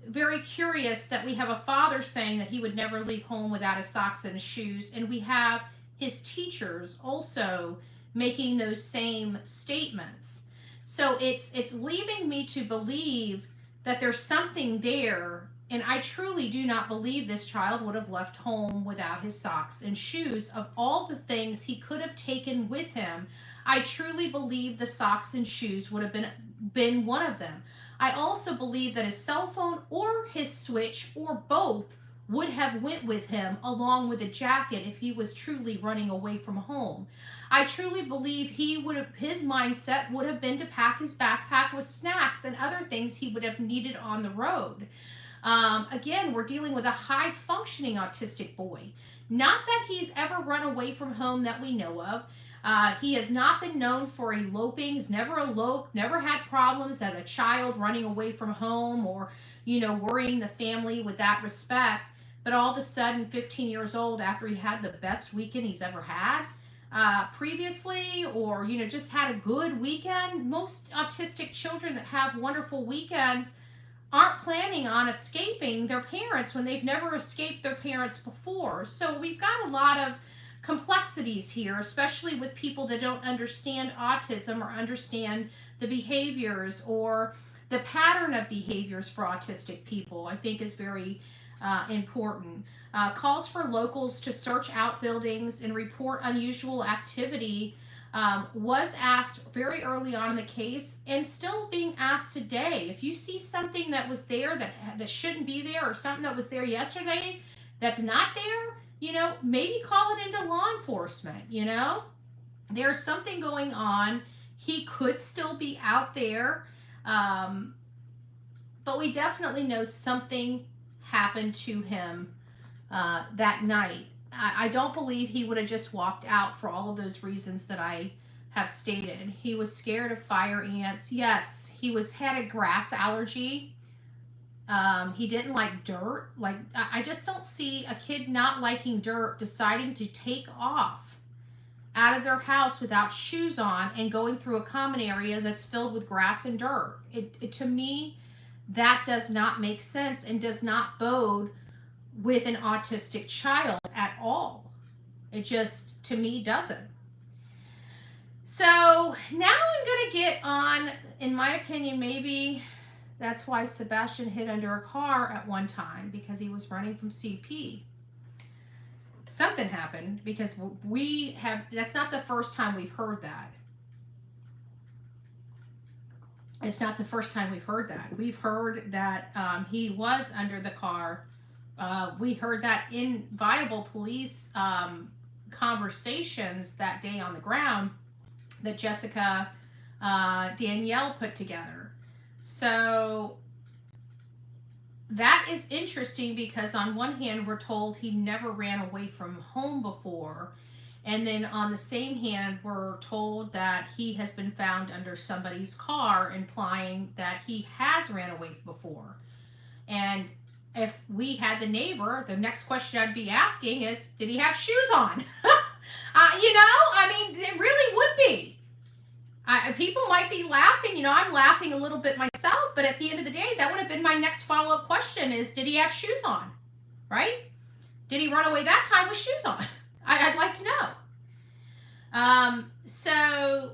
very curious that we have a father saying that he would never leave home without his socks and his shoes, and we have his teachers also making those same statements. So it's leaving me to believe that there's something there, and I truly do not believe this child would have left home without his socks and shoes. Of all the things he could have taken with him, I truly believe the socks and shoes would have been one of them. I also believe that his cell phone or his switch or both would have went with him along with a jacket if he was truly running away from home. I truly believe his mindset would have been to pack his backpack with snacks and other things he would have needed on the road. Again, we're dealing with a high-functioning autistic boy. Not that he's ever run away from home that we know of. He has not been known for eloping. He's never eloped, never had problems as a child running away from home or, worrying the family with that respect. But all of a sudden, 15 years old, after he had the best weekend he's ever had previously, or, just had a good weekend, most autistic children that have wonderful weekends aren't planning on escaping their parents when they've never escaped their parents before. So we've got a lot of complexities here, especially with people that don't understand autism or understand the behaviors or the pattern of behaviors for autistic people, I think is very important. Calls for locals to search outbuildings and report unusual activity was asked very early on in the case and still being asked today. If you see something that was there that shouldn't be there, or something that was there yesterday that's not there, maybe call it into law enforcement. There's something going on. He could still be out there, but we definitely know something happened to him that night. I don't believe he would have just walked out for all of those reasons that I have stated. He was scared of fire ants. Yes, he had a grass allergy. He didn't like dirt. I just don't see a kid not liking dirt deciding to take off out of their house without shoes on and going through a common area that's filled with grass and dirt. To me, that does not make sense and does not bode with an autistic child at all. It just, to me, doesn't. So now I'm going to get on, in my opinion, maybe that's why Sebastian hid under a car at one time, because he was running from CP. Something happened, because that's not the first time we've heard that. It's not the first time we've heard that. We've heard that he was under the car. We heard that in viable police conversations that day on the ground that Jessica Danielle put together. So that is interesting, because on one hand, we're told he never ran away from home before. And then on the same hand, we're told that he has been found under somebody's car, implying that he has ran away before. And if we had the neighbor, the next question I'd be asking is, did he have shoes on? It really would be. People might be laughing. I'm laughing a little bit myself, but at the end of the day, that would have been my next follow-up question is, did he have shoes on? Right? Did he run away that time with shoes on? I'd like to know. So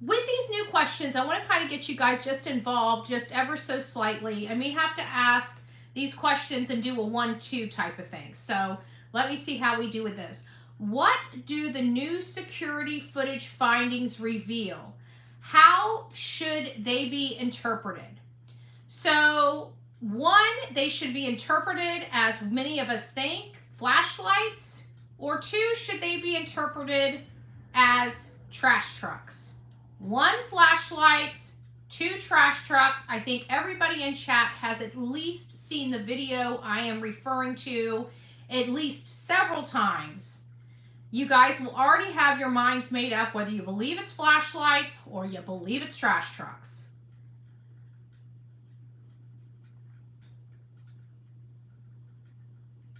with these new questions, I want to kind of get you guys just involved just ever so slightly. I may have to ask these questions and do a 1-2 type of thing. So let me see how we do with this. What do the new security footage findings reveal? How should they be interpreted? So 1, they should be interpreted as many of us think, flashlights, or 2, should they be interpreted as trash trucks? 1, flashlights, 2, trash trucks. I think everybody in chat has at least seen the video I am referring to at least several times. You guys will already have your minds made up whether you believe it's flashlights or you believe it's trash trucks.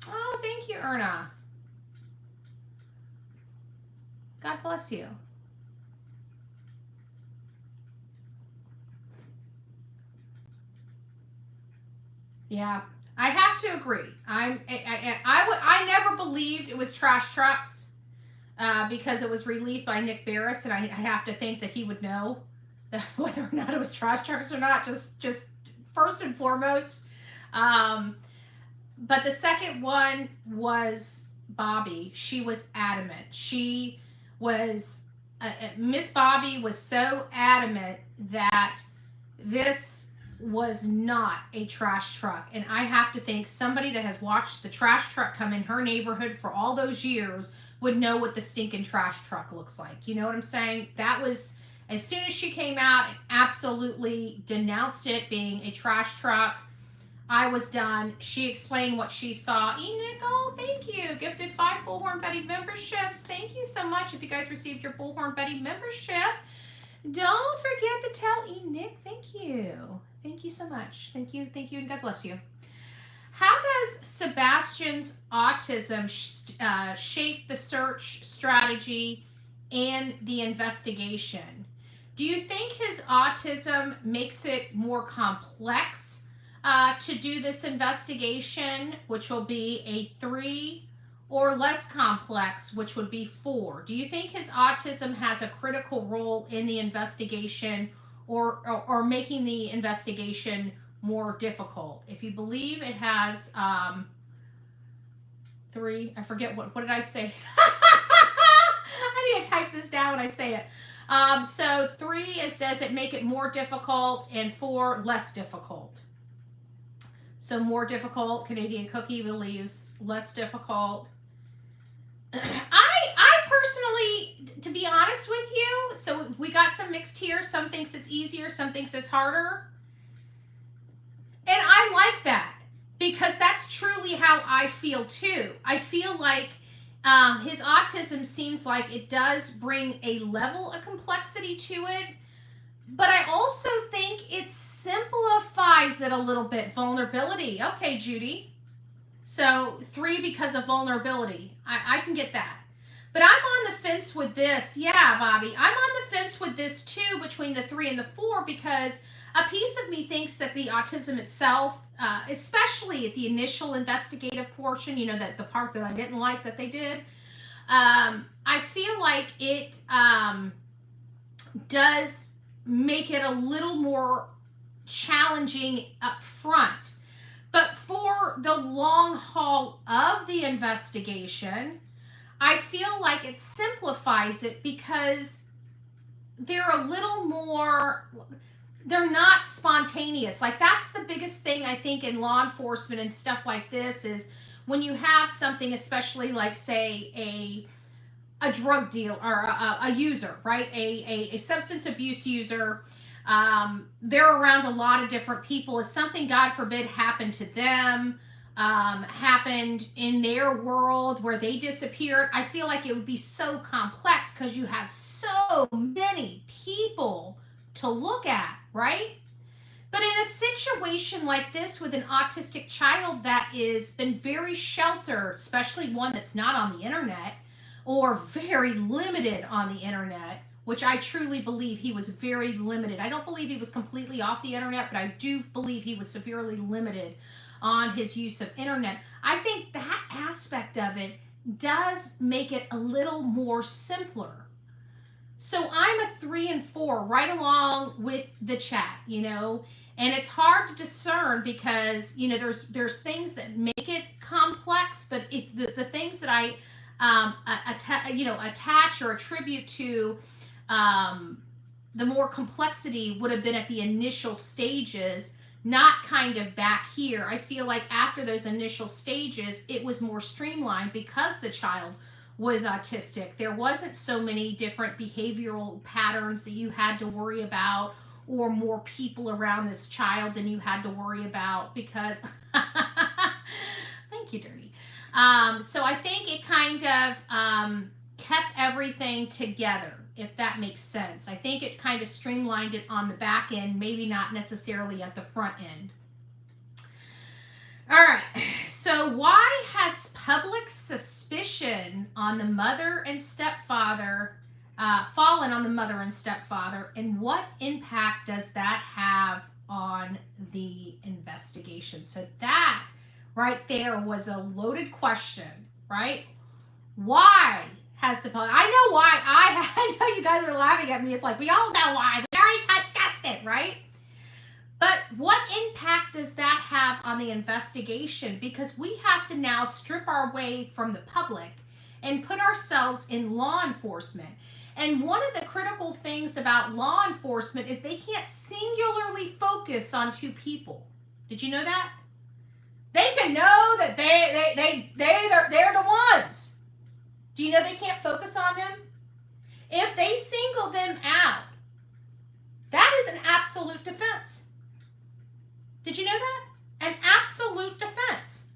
Oh, thank you, Erna. God bless you. Yeah, I have to agree. I never believed it was trash trucks because it was relieved by Nick Barris, and I have to think that he would know whether or not it was trash trucks or not, just first and foremost. But the second one was Bobby. She was adamant. She was, Miss Bobby was so adamant that this was not a trash truck. And I have to think somebody that has watched the trash truck come in her neighborhood for all those years would know what the stinking trash truck looks like. You know what I'm saying? That was, as soon as she came out and absolutely denounced it being a trash truck, I was done. She explained what she saw. E-Nickel, thank you. Gifted 5 Bullhorn Betty memberships. Thank you so much. If you guys received your Bullhorn Betty membership, don't forget to tell E-Nick thank you. Thank you so much. Thank you, and God bless you. How does Sebastian's autism shape the search strategy and the investigation? Do you think his autism makes it more complex to do this investigation, which will be a 3, or less complex, which would be 4? Do you think his autism has a critical role in the investigation or making the investigation more difficult? If you believe it has 3, I forget what did I say? I need to type this down when I say it. So 3 is, does it make it more difficult, and 4, less difficult. So more difficult, Canadian Cookie believes less difficult. I personally, to be honest with you, so we got some mixed here. Some thinks it's easier, some thinks it's harder. And I like that, because that's truly how I feel too. I feel like his autism seems like it does bring a level of complexity to it, but I also think it simplifies it a little bit. Vulnerability. Okay, Judy. So 3 because of vulnerability. I can get that. But I'm on the fence with this. Yeah, Bobby. I'm on the fence with this too, between the 3 and the 4, because a piece of me thinks that the autism itself, especially at the initial investigative portion, that the part that I didn't like that they did, I feel like it does make it a little more challenging up front. But for the long haul of the investigation, I feel like it simplifies it, because they're a little more, they're not spontaneous. Like, that's the biggest thing I think in law enforcement and stuff like this, is when you have something, especially like, say, a drug deal, or a user, right? A substance abuse user. They're around a lot of different people. If something, God forbid, happened to them, happened in their world where they disappeared, I feel like it would be so complex, because you have so many people to look at, right? But in a situation like this with an autistic child that is been very sheltered, especially one that's not on the internet, or very limited on the internet, which I truly believe he was very limited. I don't believe he was completely off the internet, but I do believe he was severely limited on his use of internet. I think that aspect of it does make it a little more simpler. So I'm a 3 and 4, right along with the chat, and it's hard to discern, because there's things that make it complex, but the things that I attach or attribute to the more complexity would have been at the initial stages, not kind of back here. I feel like after those initial stages, it was more streamlined, because the child was autistic. There wasn't so many different behavioral patterns that you had to worry about, or more people around this child than you had to worry about, because thank you, Dirty. So I think it kind of kept everything together, if that makes sense. I think it kind of streamlined it on the back end, maybe not necessarily at the front end. All right, so why has public suspicion on the mother and stepfather fallen on the mother and stepfather, and what impact does that have on the investigation? So that right there was a loaded question, right? Why has the public, I know why, I know you guys are laughing at me. It's like, we all know why. We already discussed it, right? But what impact does that have on the investigation? Because we have to now strip our way from the public and put ourselves in law enforcement. And one of the critical things about law enforcement is they can't singularly focus on 2 people. Did you know that? They can know that they're the ones. Do you know they can't focus on them? If they single them out, that is an absolute defense. Did you know that? An absolute defense.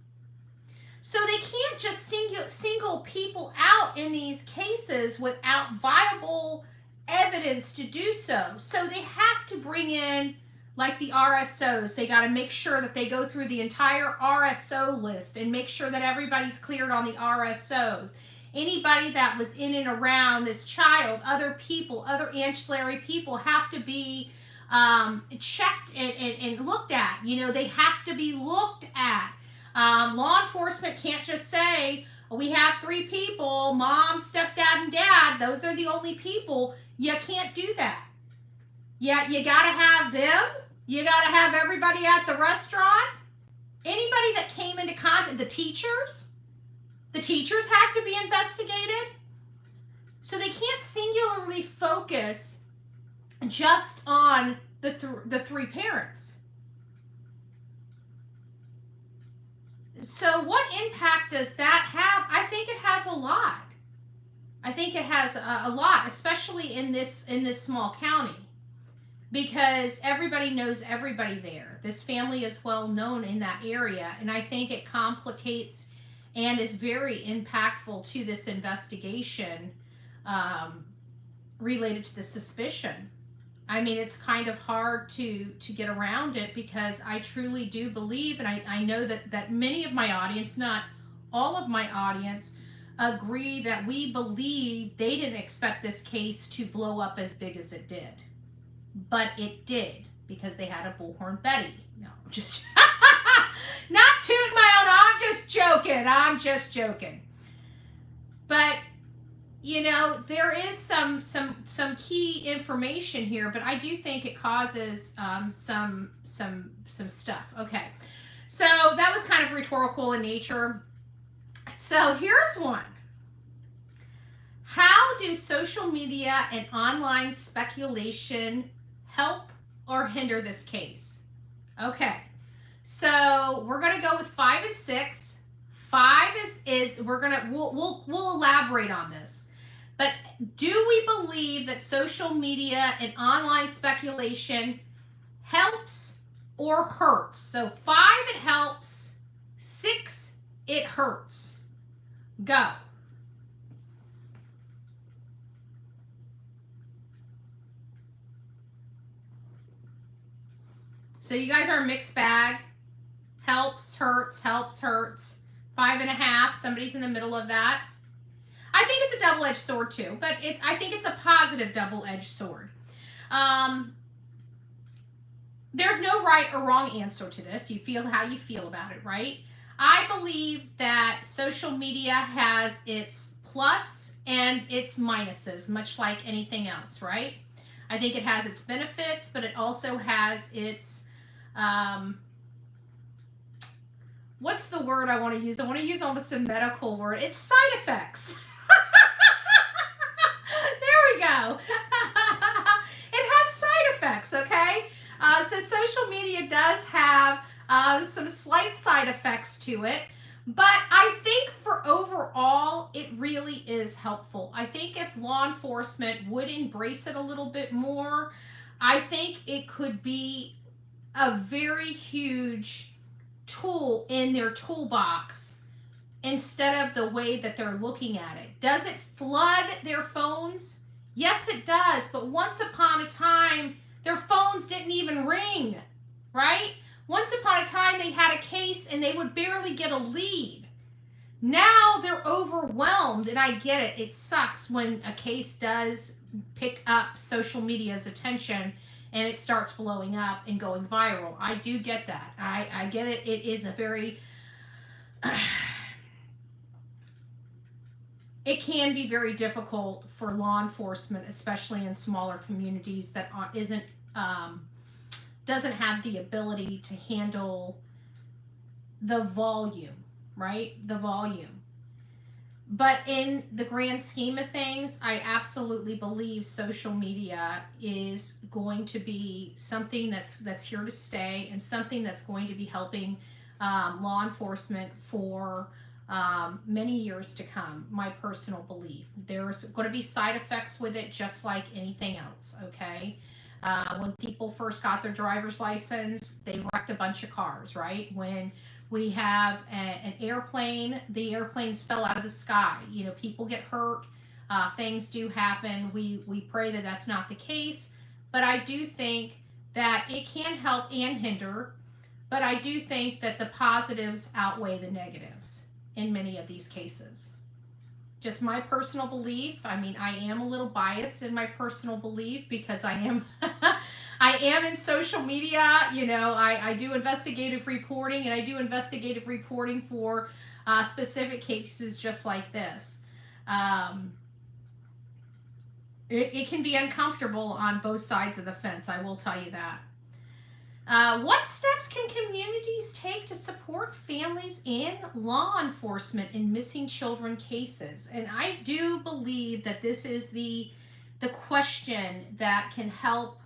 So they can't just single people out in these cases without viable evidence to do so. So they have to bring in, like, the RSOs. They got to make sure that they go through the entire RSO list and make sure that everybody's cleared on the RSOs. Anybody that was in and around this child, other people, other ancillary people have to be checked and looked at. They have to be looked at. Law enforcement can't just say, we have 3 people, mom, stepdad, and dad. Those are the only people. You can't do that. Yeah, you got to have them. You got to have everybody at the restaurant. Anybody that came into contact, the teachers have to be investigated. So they can't singularly focus just on the 3 parents. So what impact does that have? I think it has a lot. I think it has a lot, especially in this small county, because everybody knows everybody there. This family is well known in that area, and I think it complicates and is very impactful to this investigation related to the suspicion. I mean, it's kind of hard to get around it, because I truly do believe, and I know that many of my audience, not all of my audience, agree that we believe they didn't expect this case to blow up as big as it did. But it did, because they had a Bullhorn Betty. No, just not tooting my own. I'm just joking. But you know, there is some key information here, but I do think it causes some stuff. Okay, so that was kind of rhetorical in nature. So here's one. How do social media and online speculation help or hinder this case? Okay, so we're gonna go with 5 and 6. 5 is we'll elaborate on this. But do we believe that social media and online speculation helps or hurts? So 5, it helps. 6, it hurts. Go. So you guys are a mixed bag. Helps, hurts, helps, hurts. 5.5, somebody's in the middle of that. I think it's a double-edged sword too, but I think it's a positive double-edged sword. There's no right or wrong answer to this. You feel how you feel about it, right? I believe that social media has its plus and its minuses, much like anything else, right? I think it has its benefits, but it also has its, what's the word I want to use? I want to use almost a medical word. It's side effects. There we go. It has side effects, okay? So social media does have some slight side effects to it, but I think for overall, it really is helpful. I think if law enforcement would embrace it a little bit more, I think it could be a very huge tool in their toolbox instead of the way that they're looking at it. Does it flood their phones? Yes, it does. But once upon a time, their phones didn't even ring, right? Once upon a time, they had a case and they would barely get a lead. Now they're overwhelmed, and I get it. It sucks when a case does pick up social media's attention and it starts blowing up and going viral. I do get that. I get it. It is a very... it can be very difficult for law enforcement, especially in smaller communities that doesn't have the ability to handle the volume, right? The volume. But in the grand scheme of things, I absolutely believe social media is going to be something that's here to stay, and something that's going to be helping law enforcement for many years to come. My personal belief. There's going to be side effects with it, just like anything else, okay? When people first got their driver's license, they wrecked a bunch of cars, right? When we have an airplane, the airplanes fell out of the sky. You know, people get hurt. Things do happen. We pray that that's not the case. But I do think that it can help and hinder. But I do think that the positives outweigh the negatives in many of these cases. Just my personal belief. I mean, I am a little biased in my personal belief because I am I am in social media. You know, I do investigative reporting, and I do investigative reporting for specific cases just like this. It can be uncomfortable on both sides of the fence, I will tell you that. What steps can communities take to support families and law enforcement in missing children cases? And I do believe that this is the question that can help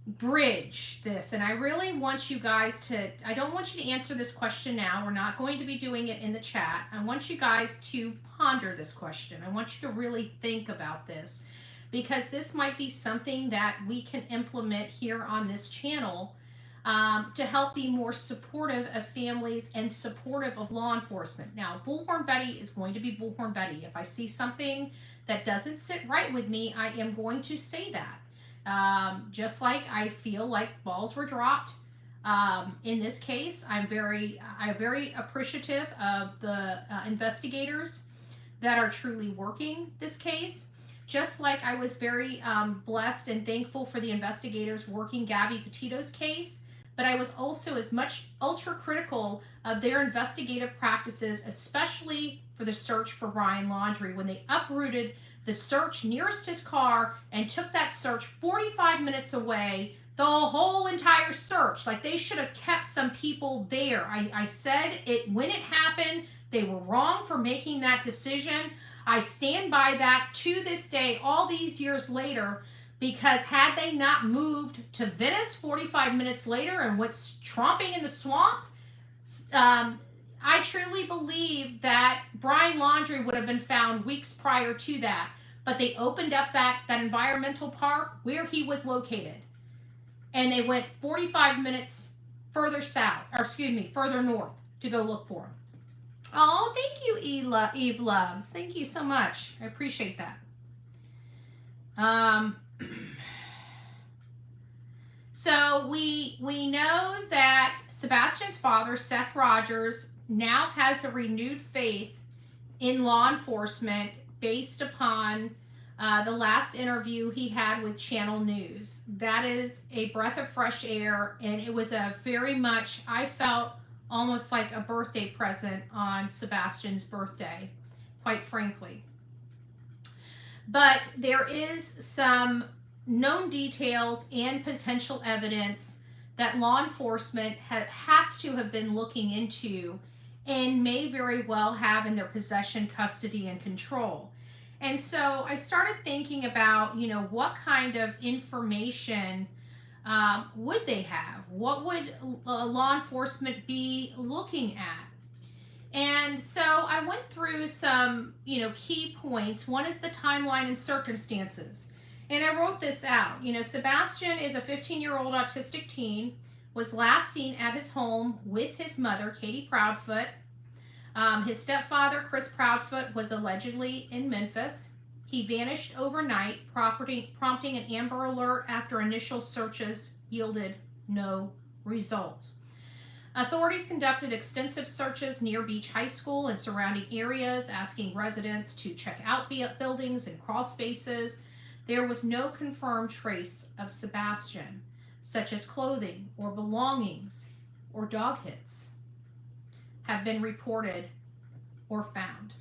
bridge this. And I really want you guys to, I don't want you to answer this question now. We're not going to be doing it in the chat. I want you guys to ponder this question. I want you to really think about this, because this might be something that we can implement here on this channel to help be more supportive of families and supportive of law enforcement. Now, Bullhorn Betty is going to be Bullhorn Betty. If I see something that doesn't sit right with me, I am going to say that. Just like I feel like balls were dropped In this case, I'm very appreciative of the investigators that are truly working this case. Just like I was very blessed and thankful for the investigators working Gabby Petito's case, but I was also as much ultra critical of their investigative practices, especially for the search for Brian Laundrie, when they uprooted the search nearest his car and took that search 45 minutes away, the whole entire search. Like, they should have kept some people there. I said it when it happened. They were wrong for making that decision. I stand by that to this day, all these years later, because had they not moved to Venice 45 minutes later and went tromping in the swamp, I truly believe that Brian Laundrie would have been found weeks prior to that. But they opened up that environmental park where he was located. And they went 45 minutes further north to go look for him. Oh, thank you, Eve Loves. Thank you so much. I appreciate that. So we know that Sebastian's father, Seth Rogers, now has a renewed faith in law enforcement based upon the last interview he had with Channel News. That is a breath of fresh air, and it was a very much, I felt, almost like a birthday present on Sebastian's birthday, quite frankly. But there is some known details and potential evidence that law enforcement has to have been looking into and may very well have in their possession, custody, and control. And so I started thinking about, what kind of information would they have? What would law enforcement be looking at? And so I went through some, key points. One is the timeline and circumstances. And I wrote this out. Sebastian is a 15-year-old autistic teen, was last seen at his home with his mother, Katie Proudfoot. His stepfather, Chris Proudfoot, was allegedly in Memphis. He vanished overnight, prompting an Amber Alert after initial searches yielded no results. Authorities conducted extensive searches near Beach High School and surrounding areas, asking residents to check out buildings and crawl spaces. There was no confirmed trace of Sebastian, such as clothing or belongings or dog hits, have been reported or found.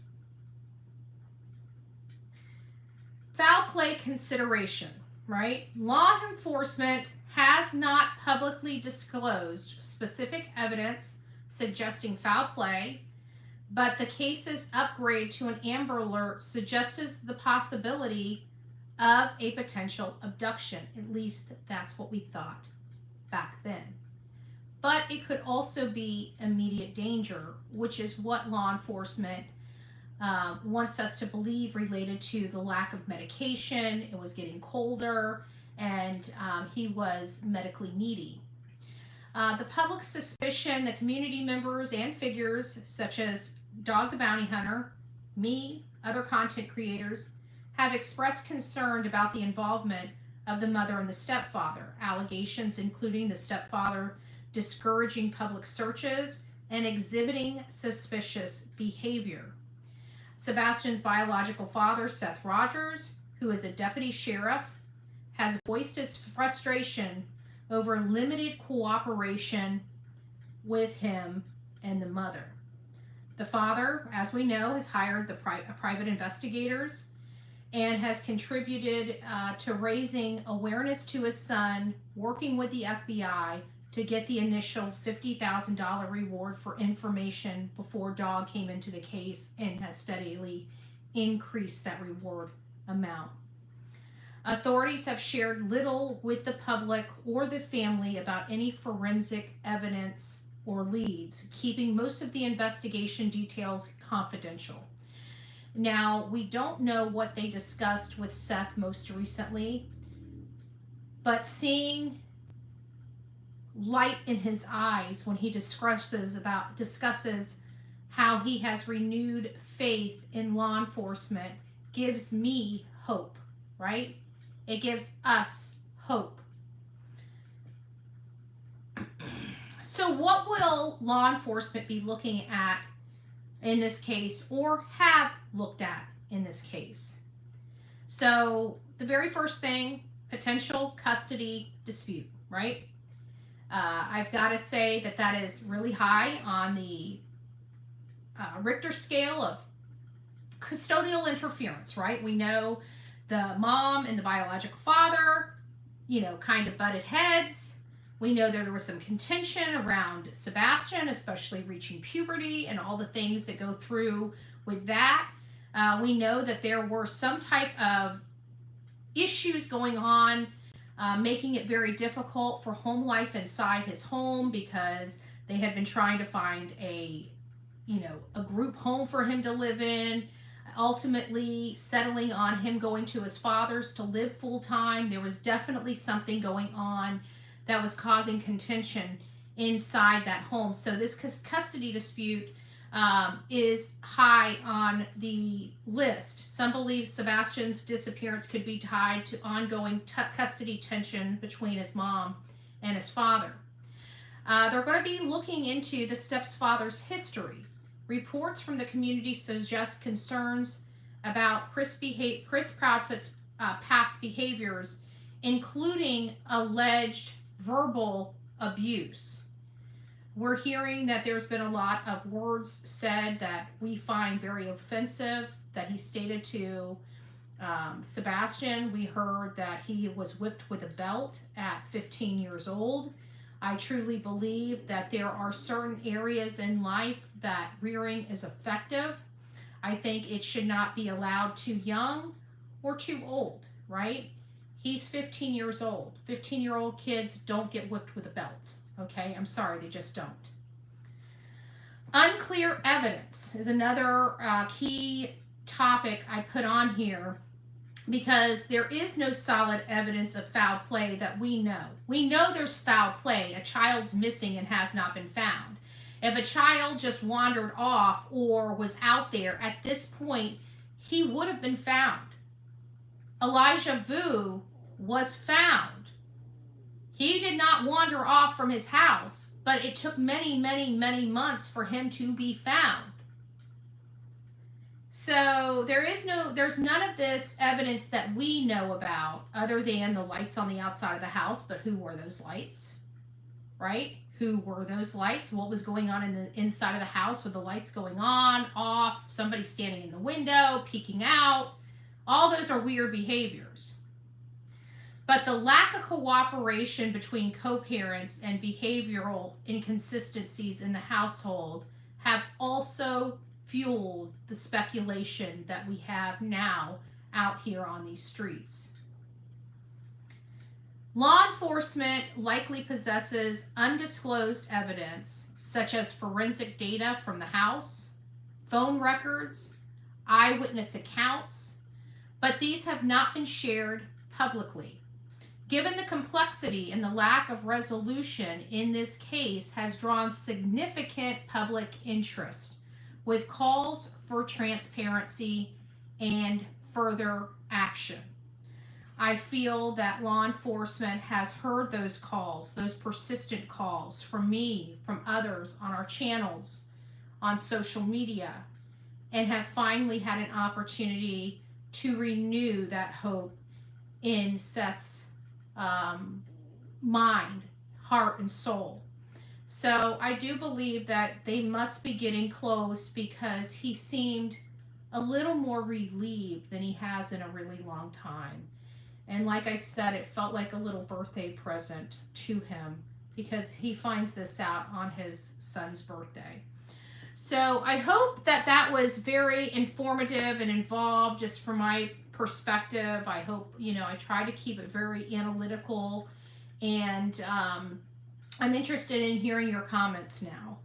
Foul play consideration, right? Law enforcement has not publicly disclosed specific evidence suggesting foul play, but the case's upgrade to an Amber Alert suggests the possibility of a potential abduction. At least that's what we thought back then. But it could also be immediate danger, which is what law enforcement wants us to believe, related to the lack of medication. It was getting colder, and he was medically needy. The public suspicion, the community members and figures such as Dog the Bounty Hunter, me, other content creators, have expressed concern about the involvement of the mother and the stepfather. Allegations including the stepfather discouraging public searches and exhibiting suspicious behavior. Sebastian's biological father, Seth Rogers, who is a deputy sheriff, has voiced his frustration over limited cooperation with him and the mother. The father, as we know, has hired the private investigators and has contributed to raising awareness to his son, working with the FBI to get the initial $50,000 reward for information before Dog came into the case, and has steadily increased that reward amount. Authorities have shared little with the public or the family about any forensic evidence or leads, keeping most of the investigation details confidential. Now, we don't know what they discussed with Seth most recently, but seeing light in his eyes when he discusses how he has renewed faith in law enforcement gives me hope, right? It gives us hope. So what will law enforcement be looking at in this case, or have looked at in this case? So the very first thing, potential custody dispute, right? I've got to say that that is really high on the Richter scale of custodial interference, right? We know the mom and the biological father, kind of butted heads. We know there was some contention around Sebastian, especially reaching puberty and all the things that go through with that. We know that there were some type of issues going on, making it very difficult for home life inside his home because they had been trying to find a group home for him to live in, ultimately settling on him going to his father's to live full time. There was definitely something going on that was causing contention inside that home. So this custody dispute is high on the list. Some believe Sebastian's disappearance could be tied to ongoing custody tension between his mom and his father. They're going to be looking into the stepfather's history. Reports from the community suggest concerns about Chris Proudfoot's past behaviors, including alleged verbal abuse. We're hearing that there's been a lot of words said that we find very offensive that he stated to Sebastian. We heard that he was whipped with a belt at 15 years old. I truly believe that there are certain areas in life that rearing is effective. I think it should not be allowed too young or too old, right? He's 15 years old. 15-year-old kids don't get whipped with a belt, okay? I'm sorry, they just don't. Unclear evidence is another key topic I put on here because there is no solid evidence of foul play that we know. We know there's foul play. A child's missing and has not been found. If a child just wandered off or was out there, at this point, he would have been found. Elijah Vu was found. He did not wander off from his house, but it took many, many, many months for him to be found. So there's none of this evidence that we know about other than the lights on the outside of the house, but who were those lights, right? Who were those lights? What was going on in the inside of the house with the lights going on, off, somebody standing in the window, peeking out? All those are weird behaviors. But the lack of cooperation between co-parents and behavioral inconsistencies in the household have also fueled the speculation that we have now out here on these streets. Law enforcement likely possesses undisclosed evidence, such as forensic data from the house, phone records, eyewitness accounts, but these have not been shared publicly. Given the complexity and the lack of resolution in this case has drawn significant public interest, with calls for transparency and further action. I feel that law enforcement has heard those calls, those persistent calls from me, from others on our channels, on social media, and have finally had an opportunity to renew that hope in Seth's mind, heart, and soul. So I do believe that they must be getting close because he seemed a little more relieved than he has in a really long time. And like I said, it felt like a little birthday present to him because he finds this out on his son's birthday. So I hope that that was very informative and involved just from my perspective. I hope, I try to keep it very analytical, and I'm interested in hearing your comments now.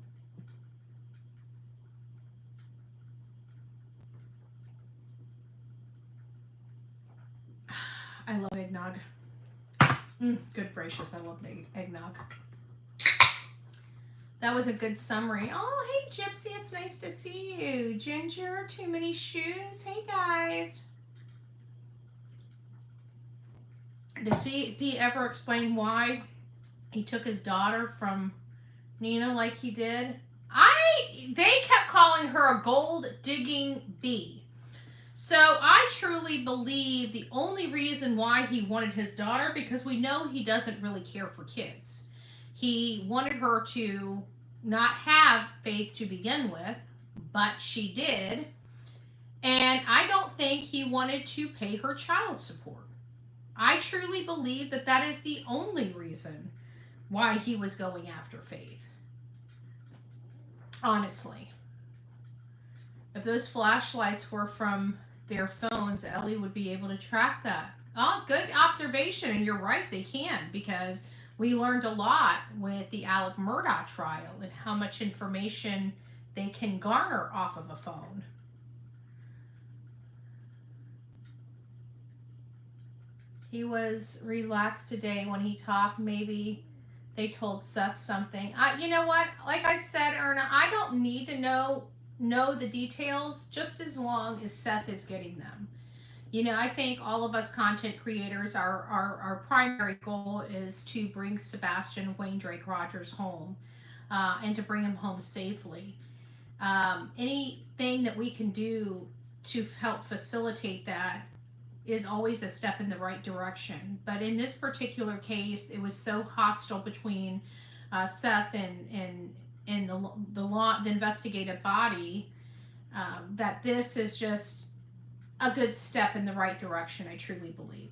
I love eggnog. Good gracious, I love eggnog. That was a good summary. Oh, hey, Gypsy, it's nice to see you. Ginger, Too Many Shoes. Hey, guys. Did CP ever explain why he took his daughter from Nina, like he did. They kept calling her a gold digging bee. So I truly believe the only reason why he wanted his daughter, because we know he doesn't really care for kids. He wanted her to not have faith to begin with, but she did. And I don't think he wanted to pay her child support. I truly believe that that is the only reason why he was going after Faith. Honestly. If those flashlights were from their phones, Ellie would be able to track that. Oh, good observation, and you're right, they can, because we learned a lot with the Alec Murdaugh trial and how much information they can garner off of a phone. He was relaxed today when he talked. Maybe they told Seth something. You know what? Like I said, Erna, I don't need to know the details just as long as Seth is getting them. You know, I think all of us content creators, our primary goal is to bring Sebastian Wayne Drake Rogers home and to bring him home safely. Anything that we can do to help facilitate that is always a step in the right direction. But in this particular case, it was so hostile between Seth and the investigative body that this is just a good step in the right direction, I truly believe.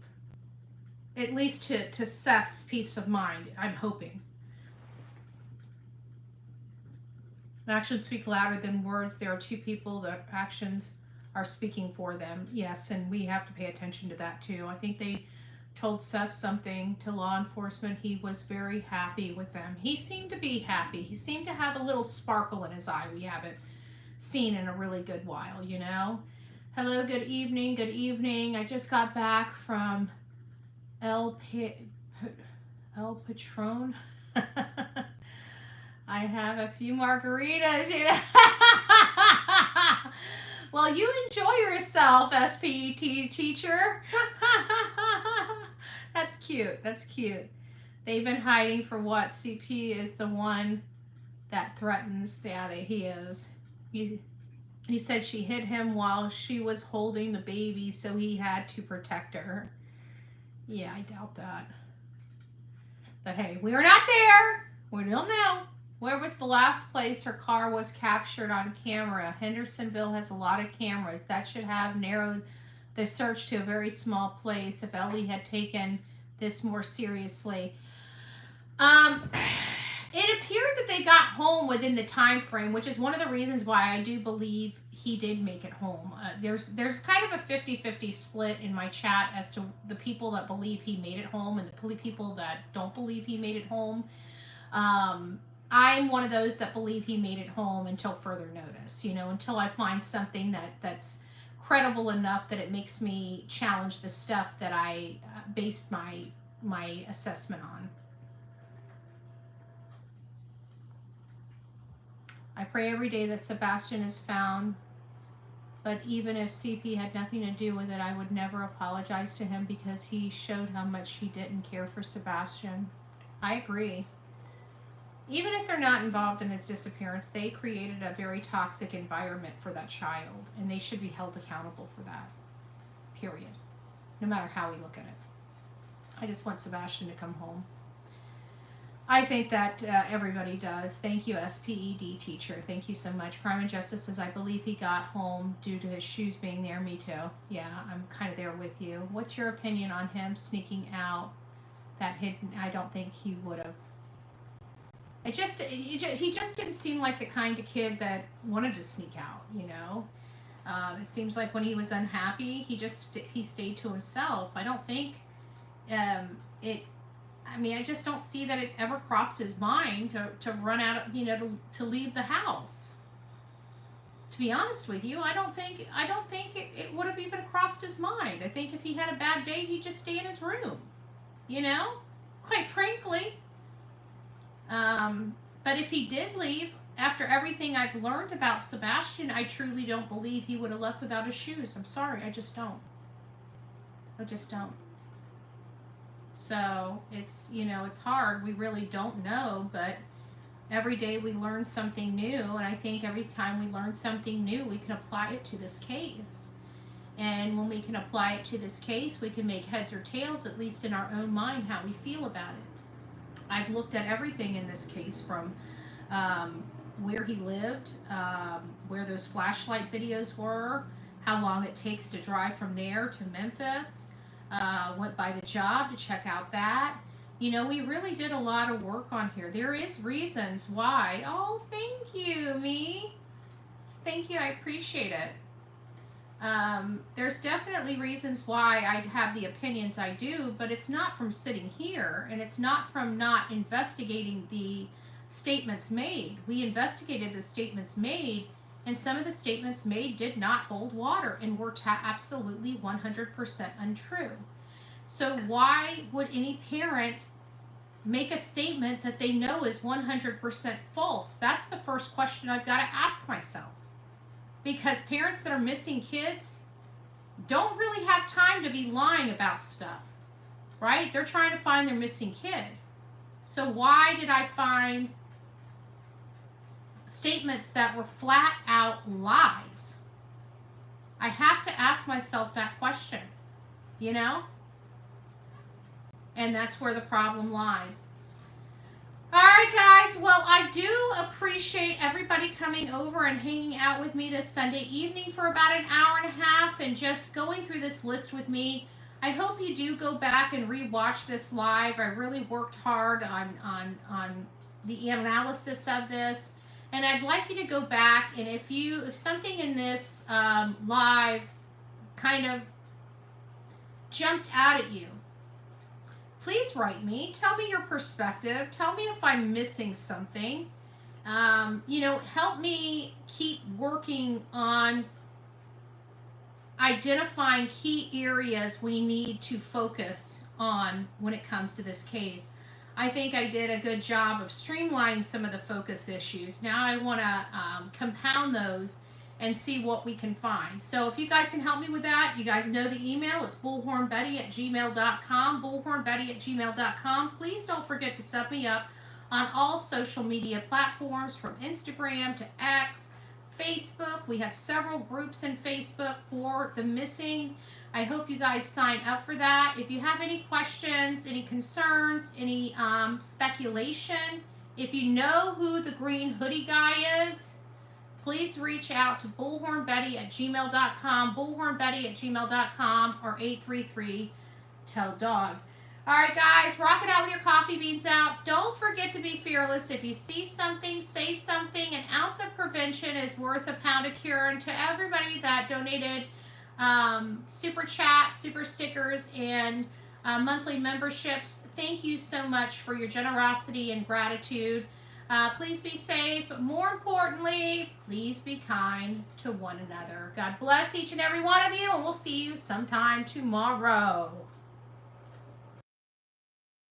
At least to Seth's peace of mind, I'm hoping. Actions speak louder than words. There are two people that actions are speaking for them. Yes, and we have to pay attention to that too. I think they told Seth something to law enforcement. He was very happy with them. He seemed to be happy. He seemed to have a little sparkle in his eye we haven't seen in a really good while, you know? Hello, good evening, good evening. I just got back from El Patron. I have a few margaritas, you know. Well, you enjoy yourself, SPET teacher. That's cute. That's cute. They've been hiding for what? CP is the one that threatens. Yeah, he is. He said she hit him while she was holding the baby, so he had to protect her. Yeah, I doubt that. But hey, we are not there. We don't know. Where was the last place her car was captured on camera? Hendersonville has a lot of cameras. That should have narrowed the search to a very small place if Ellie had taken this more seriously. It appeared that they got home within the time frame, which is one of the reasons why I do believe he did make it home. There's kind of a 50-50 split in my chat as to the people that believe he made it home and the people that don't believe he made it home. I'm one of those that believe he made it home until further notice, you know, until I find something that's credible enough that it makes me challenge the stuff that I based my assessment on. I pray every day that Sebastian is found, but even if CP had nothing to do with it, I would never apologize to him because he showed how much he didn't care for Sebastian. I agree. Even if they're not involved in his disappearance, they created a very toxic environment for that child, and they should be held accountable for that, period, no matter how we look at it. I just want Sebastian to come home. I think that everybody does. Thank you, SPED teacher. Thank you so much. Crime and Justice says, I believe he got home due to his shoes being there. Me too. Yeah, I'm kind of there with you. What's your opinion on him sneaking out that hidden? I don't think he would have. He just didn't seem like the kind of kid that wanted to sneak out, you know? It seems like when he was unhappy, he stayed to himself. I don't think I just don't see that it ever crossed his mind to run out, you know, to leave the house. To be honest with you, I don't think it would have even crossed his mind. I think if he had a bad day, he'd just stay in his room, you know, quite frankly. But if he did leave, after everything I've learned about Sebastian, I truly don't believe he would have left without his shoes. I'm sorry, I just don't. So it's, you know, it's hard. We really don't know, but Every day we learn something new, and I think every time we learn something new, we can apply it to this case. And when we can apply it to this case, we can make heads or tails, at least in our own mind, how we feel about it. I've looked at everything in this case, from where he lived, where those flashlight videos were, how long it takes to drive from there to Memphis. Went by the job to check out that. You know, we really did a lot of work on here. There is reasons why. Oh, thank you, me. Thank you, I appreciate it. There's definitely reasons why I have the opinions I do, but it's not from sitting here, and it's not from not investigating the statements made. We investigated the statements made, and some of the statements made did not hold water and were absolutely 100% untrue. So why would any parent make a statement that they know is 100% false? That's the first question I've got to ask myself. Because parents that are missing kids don't really have time to be lying about stuff, right? They're trying to find their missing kid. So why did I find statements that were flat out lies? I have to ask myself that question, you know? And that's where the problem lies. All right, guys. Well, I do appreciate everybody coming over and hanging out with me this Sunday evening for about an hour and a half and just going through this list with me. I hope you do go back and rewatch this live. I really worked hard on the analysis of this, and I'd like you to go back, and if something in this live kind of jumped out at you, please write me. Tell me your perspective. Tell me if I'm missing something. You know, help me keep working on identifying key areas we need to focus on when it comes to this case. I think I did a good job of streamlining some of the focus issues. Now I want to compound those and see what we can find. So if you guys can help me with that, you guys know the email. It's bullhornbetty@gmail.com, bullhornbetty@gmail.com. Please don't forget to set me up on all social media platforms, from Instagram to X, Facebook. We have several groups in Facebook for the missing. I hope you guys sign up for that. If you have any questions, any concerns, any speculation, if you know who the green hoodie guy is, please reach out to bullhornbetty@gmail.com, bullhornbetty@gmail.com, or 833-TELL-DOG. All right, guys, rock it out with your coffee beans out. Don't forget to be fearless. If you see something, say something. An ounce of prevention is worth a pound of cure. And to everybody that donated super chat, super stickers, and monthly memberships, thank you so much for your generosity and gratitude. Please be safe, but more importantly, please be kind to one another. God bless each and every one of you, and we'll see you sometime tomorrow.